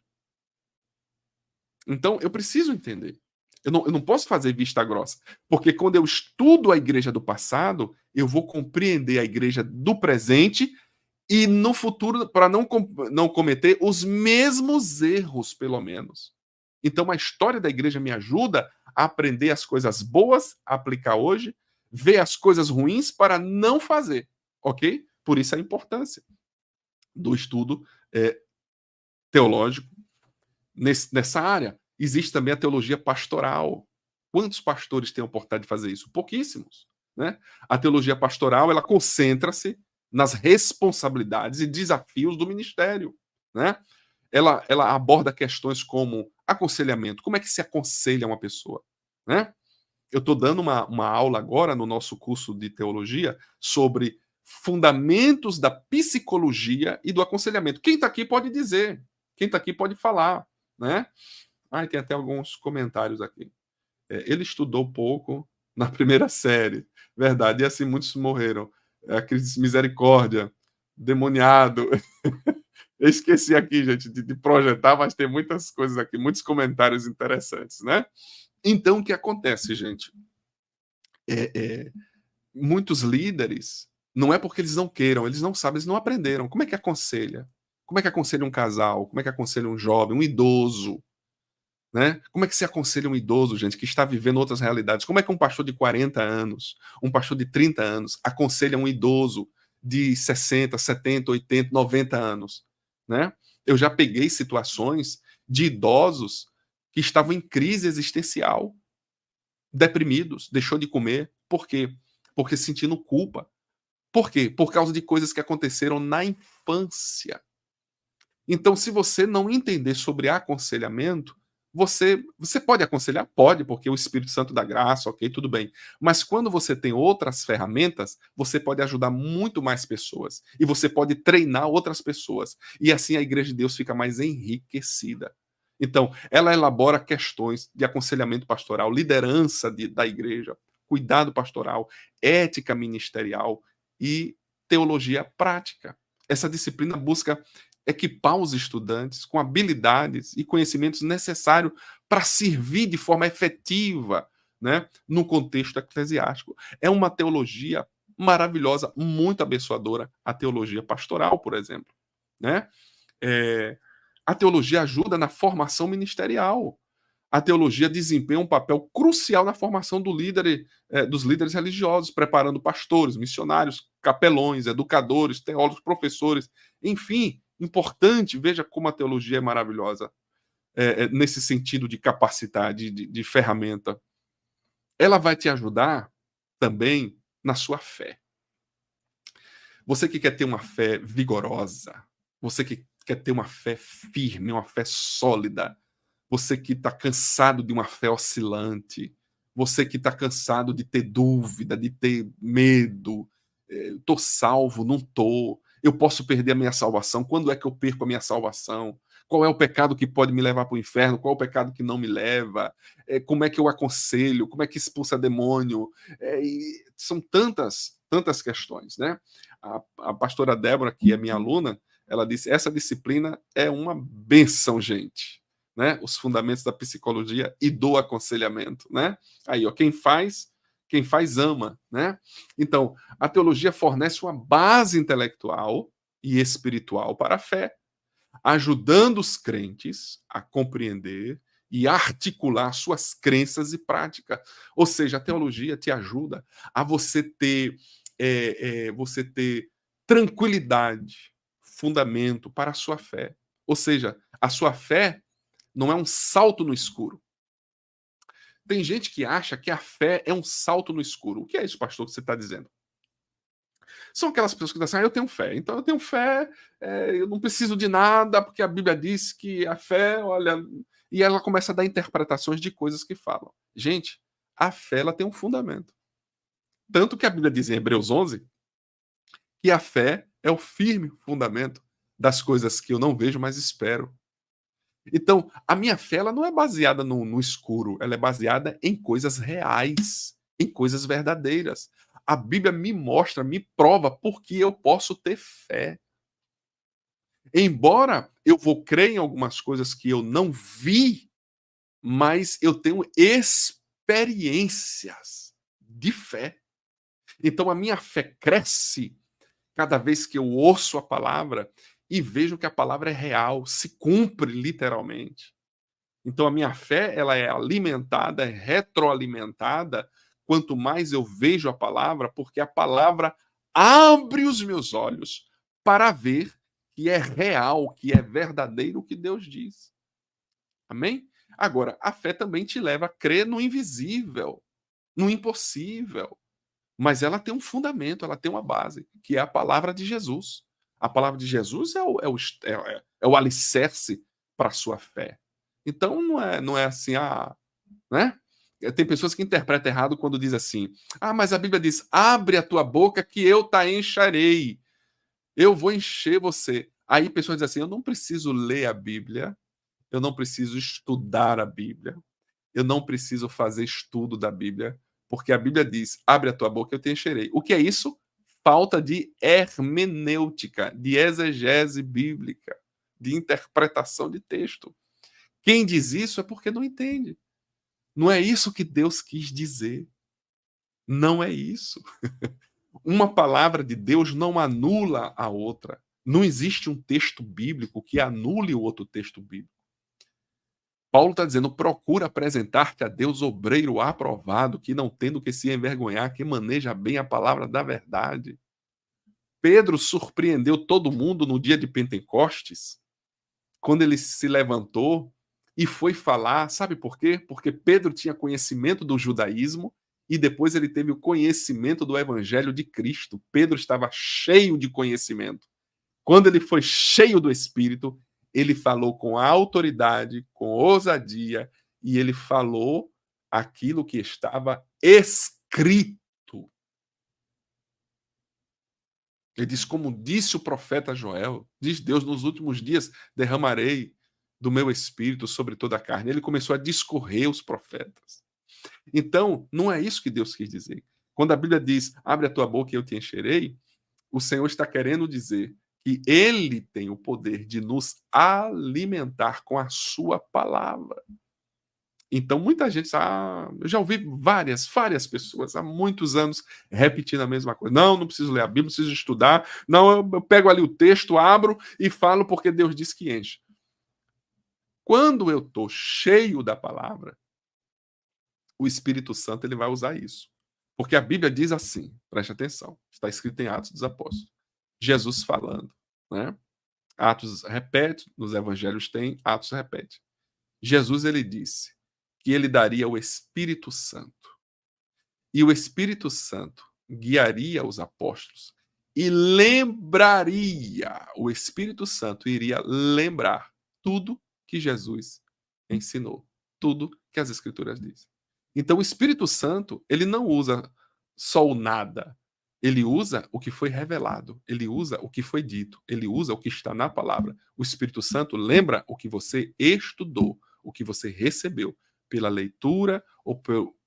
Então, eu preciso entender. Eu não posso fazer vista grossa, porque quando eu estudo a igreja do passado, eu vou compreender a igreja do presente e no futuro, para não cometer os mesmos erros, pelo menos. Então, a história da igreja me ajuda a aprender as coisas boas, a aplicar hoje, ver as coisas ruins para não fazer, ok? Por isso a importância do estudo teológico nessa área. Existe também a teologia pastoral. Quantos pastores têm a oportunidade de fazer isso? Pouquíssimos, né? A teologia pastoral, ela concentra-se nas responsabilidades e desafios do ministério, né? Ela aborda questões como aconselhamento. Como é que se aconselha uma pessoa, né? Eu estou dando uma aula agora no nosso curso de teologia sobre fundamentos da psicologia e do aconselhamento. Quem está aqui pode dizer, quem está aqui pode falar, né? Tem até alguns comentários aqui. Ele estudou pouco na primeira série, verdade, e assim muitos morreram. A crise misericórdia, demoniado. Eu esqueci aqui, gente, de projetar, mas tem muitas coisas aqui, muitos comentários interessantes, né? Então, o que acontece, gente? Muitos líderes, não é porque eles não queiram, eles não sabem, eles não aprenderam. Como é que aconselha? Como é que aconselha um casal? Como é que aconselha um jovem, um idoso? Né? Como é que se aconselha um idoso, gente, que está vivendo outras realidades? Como é que um pastor de 40 anos, um pastor de 30 anos, aconselha um idoso de 60, 70, 80, 90 anos? Né? Eu já peguei situações de idosos que estavam em crise existencial, deprimidos, deixou de comer. Por quê? Porque sentindo culpa. Por quê? Por causa de coisas que aconteceram na infância. Então, se você não entender sobre aconselhamento, você pode aconselhar? Pode, porque o Espírito Santo dá graça, ok, tudo bem. Mas quando você tem outras ferramentas, você pode ajudar muito mais pessoas. E você pode treinar outras pessoas. E assim a Igreja de Deus fica mais enriquecida. Então, ela elabora questões de aconselhamento pastoral, liderança da igreja, cuidado pastoral, ética ministerial e teologia prática. Essa disciplina busca equipar os estudantes com habilidades e conhecimentos necessários para servir de forma efetiva, né, no contexto eclesiástico. É uma teologia maravilhosa, muito abençoadora, a teologia pastoral, por exemplo, né? A teologia ajuda na formação ministerial. A teologia desempenha um papel crucial na formação dos líderes religiosos, preparando pastores, missionários, capelões, educadores, teólogos, professores, enfim, importante. Veja como a teologia é maravilhosa nesse sentido de capacitar, de ferramenta. Ela vai te ajudar também na sua fé. Você que quer ter uma fé vigorosa, você que quer ter uma fé firme, uma fé sólida, você que está cansado de uma fé oscilante, você que está cansado de ter dúvida, de ter medo, estou salvo, não estou. eu posso perder a minha salvação? Quando é que eu perco a minha salvação? Qual é o pecado que pode me levar para o inferno? Qual é o pecado que não me leva? Como é que eu aconselho? Como é que expulsa demônio? E são tantas questões, né? A pastora Débora, que é minha aluna, ela disse: essa disciplina é uma benção, gente. Né? Os fundamentos da psicologia e do aconselhamento, né? Aí, ó, quem faz ama, né? Então, a teologia fornece uma base intelectual e espiritual para a fé, ajudando os crentes a compreender e articular suas crenças e práticas. Ou seja, a teologia te ajuda a você ter tranquilidade, fundamento para a sua fé. Ou seja, a sua fé não é um salto no escuro. Tem gente que acha que a fé é um salto no escuro. O que é isso, pastor, que você está dizendo? São aquelas pessoas que dizem assim, eu tenho fé. Então eu tenho fé, eu não preciso de nada, porque a Bíblia diz que a fé, olha... E ela começa a dar interpretações de coisas que falam. Gente, a fé ela tem um fundamento. Tanto que a Bíblia diz em Hebreus 11 que a fé é o firme fundamento das coisas que eu não vejo, mas espero. Então, a minha fé ela não é baseada no escuro, ela é baseada em coisas reais, em coisas verdadeiras. A Bíblia me mostra, me prova por que eu posso ter fé. Embora eu vou crer em algumas coisas que eu não vi, mas eu tenho experiências de fé. Então a minha fé cresce cada vez que eu ouço a palavra e vejo que a palavra é real, se cumpre literalmente. Então a minha fé ela é alimentada, é retroalimentada, quanto mais eu vejo a palavra, porque a palavra abre os meus olhos para ver que é real, que é verdadeiro o que Deus diz. Amém? Agora, a fé também te leva a crer no invisível, no impossível. Mas ela tem um fundamento, ela tem uma base, que é a palavra de Jesus. A palavra de Jesus é o alicerce para a sua fé. Então não é assim, né? Tem pessoas que interpretam errado quando diz assim: mas a Bíblia diz: abre a tua boca que eu te encherei. Eu vou encher você. Aí pessoas dizem assim: eu não preciso ler a Bíblia, eu não preciso estudar a Bíblia, eu não preciso fazer estudo da Bíblia, porque a Bíblia diz: abre a tua boca, eu te encherei. O que é isso? Falta de hermenêutica, de exegese bíblica, de interpretação de texto. Quem diz isso é porque não entende. Não é isso que Deus quis dizer. Não é isso. Uma palavra de Deus não anula a outra. Não existe um texto bíblico que anule o outro texto bíblico. Paulo está dizendo: procura apresentar-te a Deus obreiro aprovado, que não tendo que se envergonhar, que maneja bem a palavra da verdade. Pedro surpreendeu todo mundo no dia de Pentecostes, quando ele se levantou e foi falar. Sabe por quê? Porque Pedro tinha conhecimento do judaísmo e depois ele teve o conhecimento do evangelho de Cristo. Pedro estava cheio de conhecimento. Quando ele foi cheio do Espírito, ele falou com autoridade, com ousadia, e ele falou aquilo que estava escrito. Ele diz: como disse o profeta Joel, diz Deus, nos últimos dias derramarei do meu espírito sobre toda a carne. Ele começou a discorrer os profetas. Então, não é isso que Deus quis dizer. Quando a Bíblia diz: abre a tua boca e eu te encherei, o Senhor está querendo dizer que Ele tem o poder de nos alimentar com a sua palavra. Então, muita gente, eu já ouvi várias pessoas há muitos anos repetindo a mesma coisa. Não preciso ler a Bíblia, não preciso estudar. Não, eu pego ali o texto, abro e falo porque Deus diz que enche. Quando eu estou cheio da palavra, o Espírito Santo ele vai usar isso. Porque a Bíblia diz assim, preste atenção, está escrito em Atos dos Apóstolos. Jesus falando, né? Atos repete, nos evangelhos tem, Atos repete. Jesus ele disse que ele daria o Espírito Santo. E o Espírito Santo guiaria os apóstolos e lembraria, o Espírito Santo iria lembrar tudo que Jesus ensinou, tudo que as Escrituras dizem. Então o Espírito Santo, ele não usa só o nada, Ele usa o que foi revelado, ele usa o que foi dito, ele usa o que está na palavra. O Espírito Santo lembra o que você estudou, o que você recebeu pela leitura ou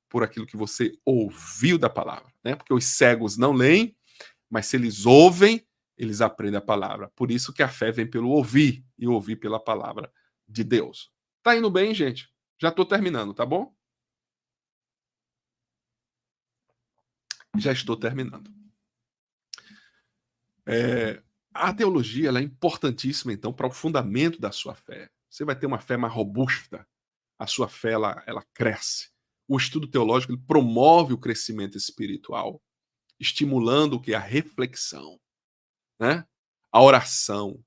por aquilo que você ouviu da palavra, né? Porque os cegos não leem, mas se eles ouvem, eles aprendem a palavra. Por isso que a fé vem pelo ouvir e ouvir pela palavra de Deus. Tá indo bem, gente? Já estou terminando, tá bom? Já estou terminando. A teologia ela é importantíssima, então, para o fundamento da sua fé. Você vai ter uma fé mais robusta, a sua fé ela cresce. O estudo teológico ele promove o crescimento espiritual, estimulando o que? A reflexão, né? A oração.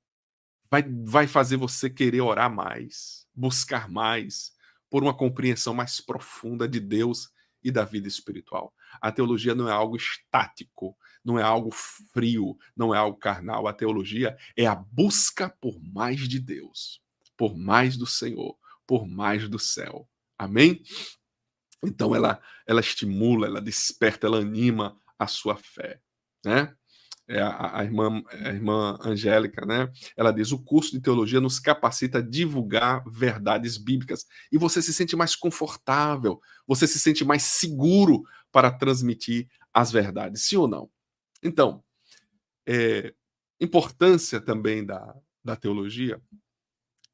Vai fazer você querer orar mais, buscar mais, por uma compreensão mais profunda de Deus e da vida espiritual. A teologia não é algo estático, não é algo frio, não é algo carnal. A teologia é a busca por mais de Deus, por mais do Senhor, por mais do céu. Amém? Então ela estimula, ela desperta, ela anima a sua fé, né? A irmã Angélica, né? Ela diz: o curso de teologia nos capacita a divulgar verdades bíblicas e você se sente mais confortável, você se sente mais seguro para transmitir as verdades, sim ou não? Então, importância também da teologia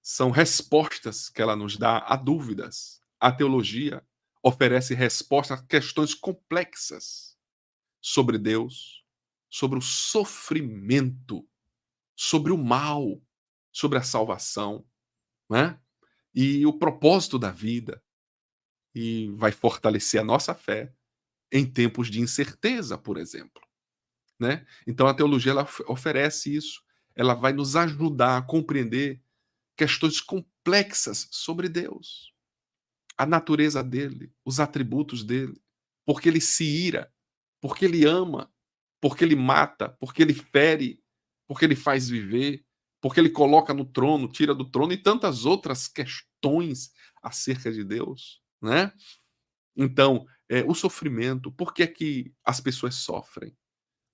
são respostas que ela nos dá a dúvidas. A teologia oferece respostas a questões complexas sobre Deus, sobre o sofrimento, sobre o mal, sobre a salvação, né? E o propósito da vida. E vai fortalecer a nossa fé em tempos de incerteza, por exemplo, né? Então a teologia ela oferece isso. Ela vai nos ajudar a compreender questões complexas sobre Deus, a natureza dele, os atributos dele, porque ele se ira, porque ele ama, porque ele mata, porque ele fere, porque ele faz viver, porque ele coloca no trono, tira do trono e tantas outras questões acerca de Deus, né? Então, o sofrimento, por que é que as pessoas sofrem?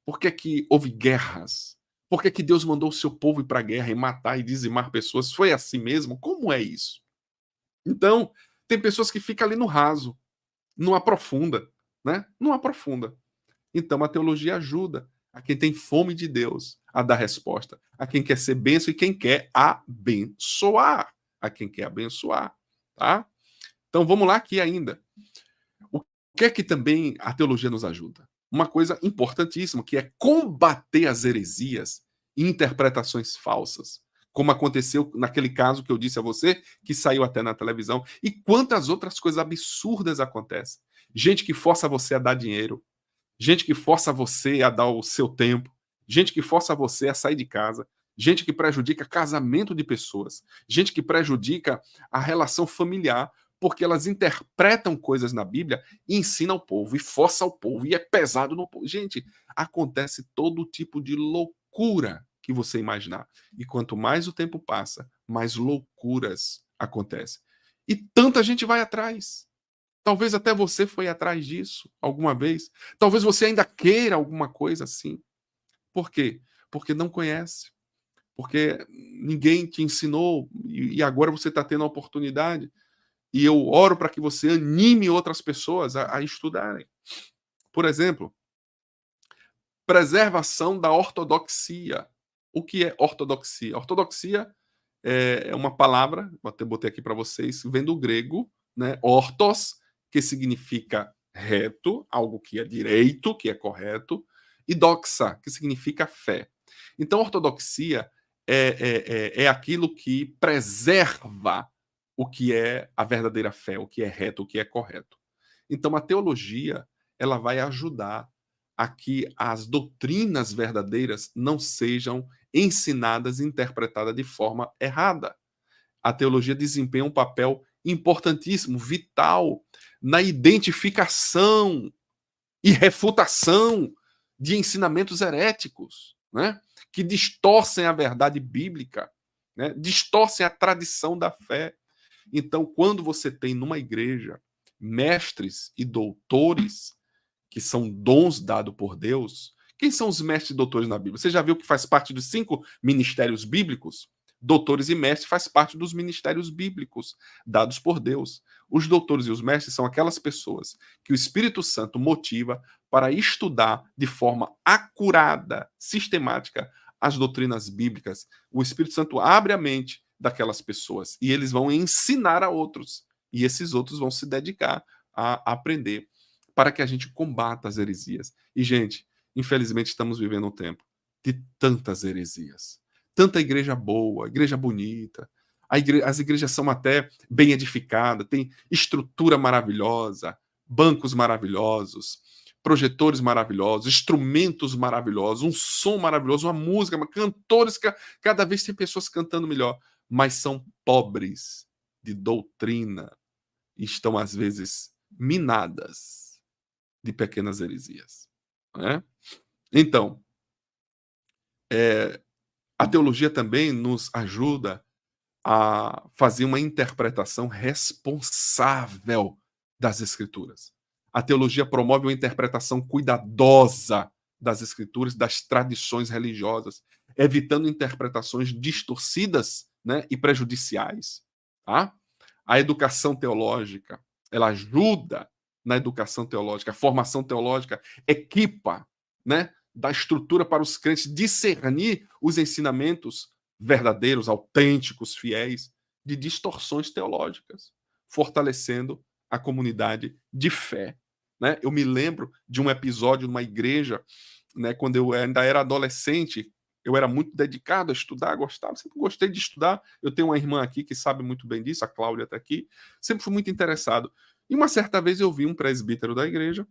Por que é que houve guerras? Por que é que Deus mandou o seu povo ir para a guerra e matar e dizimar pessoas? Foi assim mesmo? Como é isso? Então, tem pessoas que ficam ali no raso, não aprofunda, né? Não aprofunda. Então, a teologia ajuda a quem tem fome de Deus a dar resposta, a quem quer ser benção e quem quer abençoar, a quem quer abençoar, tá? Então, vamos lá aqui ainda. O que é que também a teologia nos ajuda? Uma coisa importantíssima, que é combater as heresias e interpretações falsas, como aconteceu naquele caso que eu disse a você, que saiu até na televisão, e quantas outras coisas absurdas acontecem. Gente que força você a dar dinheiro, gente que força você a dar o seu tempo, gente que força você a sair de casa, gente que prejudica casamento de pessoas, gente que prejudica a relação familiar, porque elas interpretam coisas na Bíblia e ensinam ao povo, e força ao povo, e é pesado no povo. Gente, acontece todo tipo de loucura que você imaginar. E quanto mais o tempo passa, mais loucuras acontecem. E tanta gente vai atrás. Talvez até você foi atrás disso alguma vez. Talvez você ainda queira alguma coisa assim. Por quê? Porque não conhece. Porque ninguém te ensinou e agora você está tendo a oportunidade. E eu oro para que você anime outras pessoas a estudarem. Por exemplo, preservação da ortodoxia. O que é ortodoxia? Ortodoxia é uma palavra, até botei aqui para vocês, vem do grego, né? Ortos, que significa reto, algo que é direito, que é correto, e doxa, que significa fé. Então, ortodoxia é aquilo que preserva o que é a verdadeira fé, o que é reto, o que é correto. Então, a teologia ela vai ajudar a que as doutrinas verdadeiras não sejam ensinadas e interpretadas de forma errada. A teologia desempenha um papel importantíssimo, vital, na identificação e refutação de ensinamentos heréticos, né? Que distorcem a verdade bíblica, né? Distorcem a tradição da fé. Então, quando você tem numa igreja mestres e doutores, que são dons dados por Deus, Quem são os mestres e doutores na Bíblia? Você já viu que faz parte dos 5 ministérios bíblicos? Doutores e mestres faz parte dos ministérios bíblicos dados por Deus. Os doutores e os mestres são aquelas pessoas que o Espírito Santo motiva para estudar de forma acurada, sistemática, as doutrinas bíblicas. O Espírito Santo abre a mente daquelas pessoas e eles vão ensinar a outros. E esses outros vão se dedicar a aprender para que a gente combata as heresias. E, gente, infelizmente estamos vivendo um tempo de tantas heresias. Tanta igreja boa, igreja bonita. As igrejas são até bem edificadas, tem estrutura maravilhosa, bancos maravilhosos, projetores maravilhosos, instrumentos maravilhosos, um som maravilhoso, uma música, cantores, cada vez tem pessoas cantando melhor, mas são pobres de doutrina e estão, às vezes, minadas de pequenas heresias. Né? Então, a teologia também nos ajuda a fazer uma interpretação responsável das Escrituras. A teologia promove uma interpretação cuidadosa das Escrituras, das tradições religiosas, evitando interpretações distorcidas, né, e prejudiciais. Tá? A educação teológica, ela ajuda na educação teológica, a formação teológica equipa, né, da estrutura para os crentes discernir os ensinamentos verdadeiros, autênticos, fiéis, de distorções teológicas, fortalecendo a comunidade de fé. Né? Eu me lembro de um episódio numa igreja, né, quando eu ainda era adolescente, eu era muito dedicado a estudar, gostava, sempre gostei de estudar. Eu tenho uma irmã aqui que sabe muito bem disso, a Cláudia está aqui, sempre fui muito interessado. E uma certa vez eu vi um presbítero da igreja,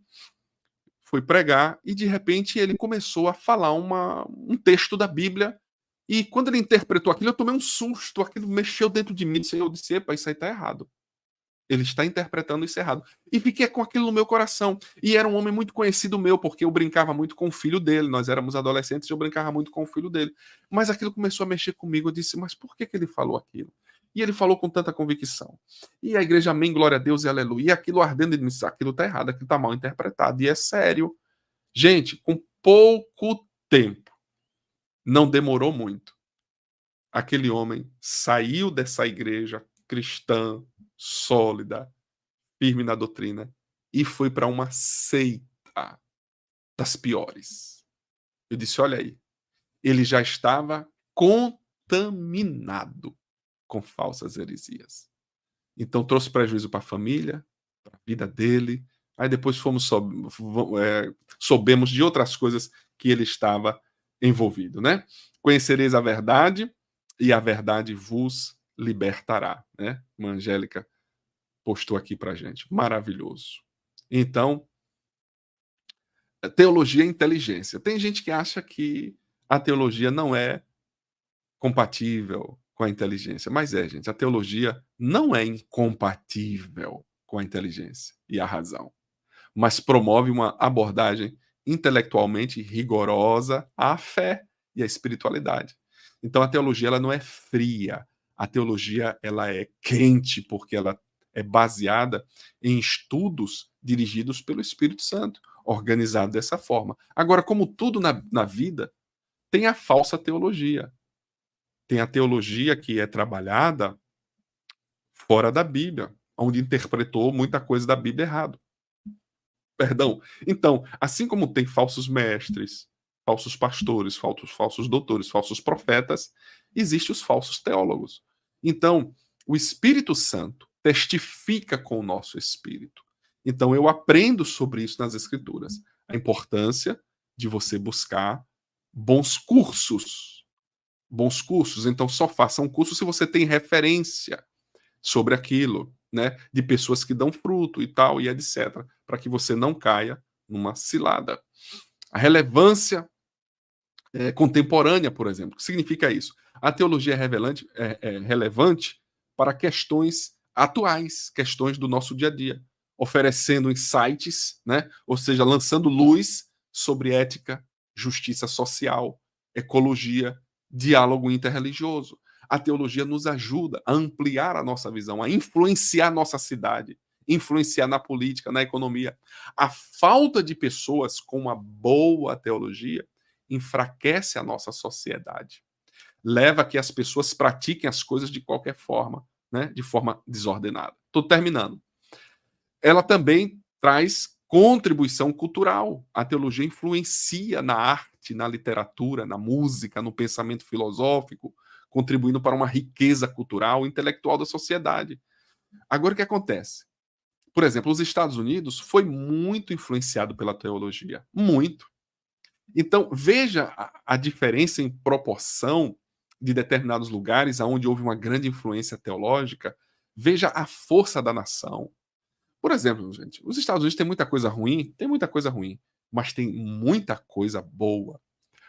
foi pregar, e de repente ele começou a falar um texto da Bíblia, e quando ele interpretou aquilo, eu tomei um susto, aquilo mexeu dentro de mim, eu disse, epa, isso aí está errado. Ele está interpretando isso errado. E fiquei com aquilo no meu coração. E era um homem muito conhecido meu, porque eu brincava muito com o filho dele. Nós éramos adolescentes e eu brincava muito com o filho dele. Mas aquilo começou a mexer comigo. Eu disse, mas por que ele falou aquilo? E ele falou com tanta convicção. E a igreja, amém, glória a Deus e aleluia. E aquilo ardendo, ele disse, aquilo está errado, aquilo está mal interpretado. E é sério. Gente, com pouco tempo, não demorou muito, aquele homem saiu dessa igreja cristã, sólida, firme na doutrina, e foi para uma seita das piores. Eu disse, olha aí, ele já estava contaminado com falsas heresias. Então trouxe prejuízo para a família, para a vida dele, aí depois soubemos de outras coisas que ele estava envolvido, né? Conhecereis a verdade, e a verdade vos libertará, né? Uma Angélica postou aqui pra gente. Maravilhoso. Então, teologia é inteligência. Tem gente que acha que a teologia não é compatível com a inteligência, mas gente, a teologia não é incompatível com a inteligência e a razão, mas promove uma abordagem intelectualmente rigorosa à fé e à espiritualidade. Então a teologia ela não é fria, a teologia ela é quente porque ela é baseada em estudos dirigidos pelo Espírito Santo, organizado dessa forma. Agora, como tudo na vida, tem a falsa teologia. Tem a teologia que é trabalhada fora da Bíblia, onde interpretou muita coisa da Bíblia errado. Perdão. Então, assim como tem falsos mestres, falsos pastores, falsos doutores, falsos profetas, existem os falsos teólogos. Então, o Espírito Santo testifica com o nosso espírito. Então, eu aprendo sobre isso nas Escrituras. A importância de você buscar bons cursos. Bons cursos. Então, só faça um curso se você tem referência sobre aquilo, né, de pessoas que dão fruto e tal, e etc., para que você não caia numa cilada. A relevância contemporânea, por exemplo, o que significa isso? A teologia é relevante para questões atuais, questões do nosso dia a dia, oferecendo insights, né, ou seja, lançando luz sobre ética, justiça social, ecologia, diálogo interreligioso. A teologia nos ajuda a ampliar a nossa visão, a influenciar a nossa cidade influenciar na política, na economia. A falta de pessoas com uma boa teologia enfraquece a nossa sociedade. Leva a que as pessoas pratiquem as coisas de qualquer forma, né? De forma desordenada. Estou terminando. Ela também traz contribuição cultural. A teologia influencia na arte, na literatura, na música, no pensamento filosófico, contribuindo para uma riqueza cultural e intelectual da sociedade. Agora, o que acontece? Por exemplo, os Estados Unidos foi muito influenciado pela teologia. Muito. Então, veja a diferença em proporção de determinados lugares onde houve uma grande influência teológica. Veja a força da nação. Por exemplo, gente, os Estados Unidos têm muita coisa ruim? Tem muita coisa ruim, mas tem muita coisa boa.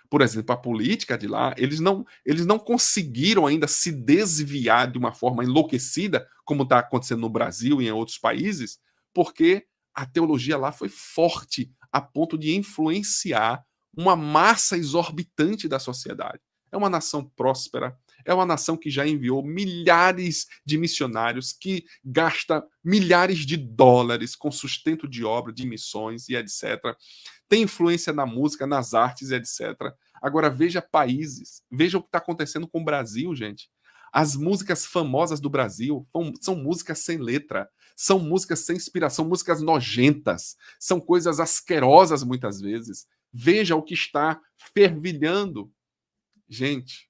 Por exemplo, a política de lá, eles não conseguiram ainda se desviar de uma forma enlouquecida, como está acontecendo no Brasil e em outros países, porque a teologia lá foi forte a ponto de influenciar uma massa exorbitante da sociedade. É uma nação próspera, é uma nação que já enviou milhares de missionários, que gasta milhares de dólares com sustento de obra, de missões e etc. Tem influência na música, nas artes e etc. Agora veja países, veja o que está acontecendo com o Brasil, gente. As músicas famosas do Brasil são músicas sem letra, são músicas sem inspiração, músicas nojentas, são coisas asquerosas muitas vezes. Veja o que está fervilhando. Gente,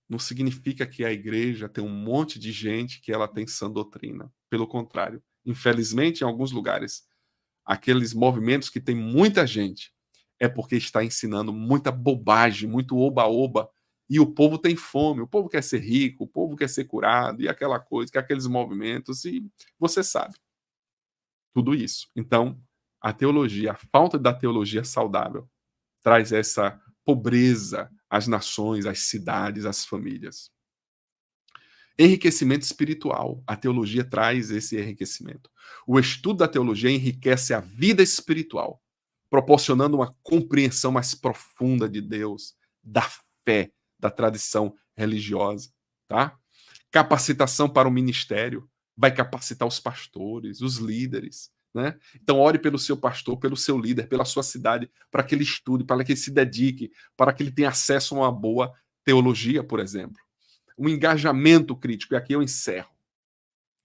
não significa que a igreja tem um monte de gente que ela tem sã doutrina. Pelo contrário, infelizmente, em alguns lugares, aqueles movimentos que tem muita gente é porque está ensinando muita bobagem, muito oba-oba, e o povo tem fome, o povo quer ser rico, o povo quer ser curado, e aquela coisa, que aqueles movimentos, e você sabe tudo isso. Então, a teologia, a falta da teologia saudável, traz essa pobreza às nações, às cidades, às famílias. Enriquecimento espiritual. A teologia traz esse enriquecimento. O estudo da teologia enriquece a vida espiritual, proporcionando uma compreensão mais profunda de Deus, da fé, da tradição religiosa, tá? Capacitação para o ministério, vai capacitar os pastores, os líderes, né? Então, ore pelo seu pastor, pelo seu líder, pela sua cidade, para que ele estude, para que ele se dedique, para que ele tenha acesso a uma boa teologia, por exemplo. Um engajamento crítico, e aqui eu encerro.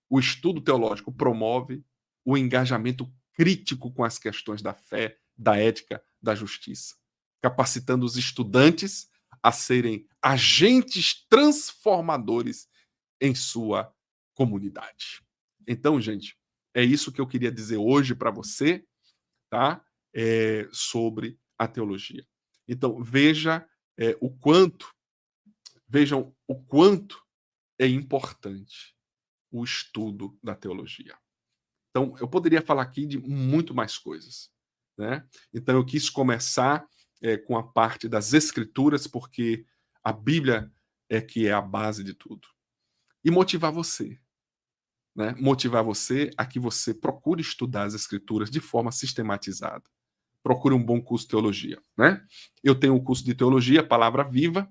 O estudo teológico promove o engajamento crítico com as questões da fé, da ética, da justiça, capacitando os estudantes a serem agentes transformadores em sua comunidade. Então, gente, é isso que eu queria dizer hoje para você, tá? Sobre a teologia. Então, vejam o quanto é importante o estudo da teologia. Então, eu poderia falar aqui de muito mais coisas, né? Então, eu quis começar com a parte das Escrituras, porque a Bíblia é que é a base de tudo. E motivar você, né? Motivar você a que você procure estudar as Escrituras de forma sistematizada. Procure um bom curso de teologia, né? Eu tenho um curso de teologia, Palavra Viva,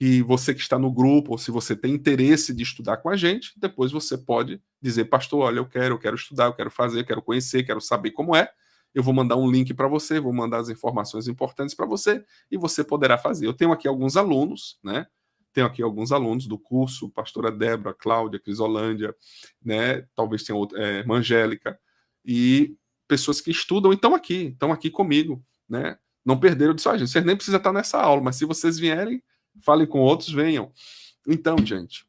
e você que está no grupo, ou se você tem interesse de estudar com a gente, depois você pode dizer, pastor, olha, eu quero estudar, eu quero fazer, eu quero conhecer, quero saber como é. Eu vou mandar um link para você, vou mandar as informações importantes para você, e você poderá fazer. Eu tenho aqui alguns alunos, né? Tenho aqui alguns alunos do curso, pastora Débora, Cláudia, Crisolândia, né? Talvez tenha outra, Angélica, e pessoas que estudam e estão aqui comigo, né? Não perderam disso, gente. Vocês nem precisam estar nessa aula, mas se vocês vierem, falem com outros, venham. Então, gente,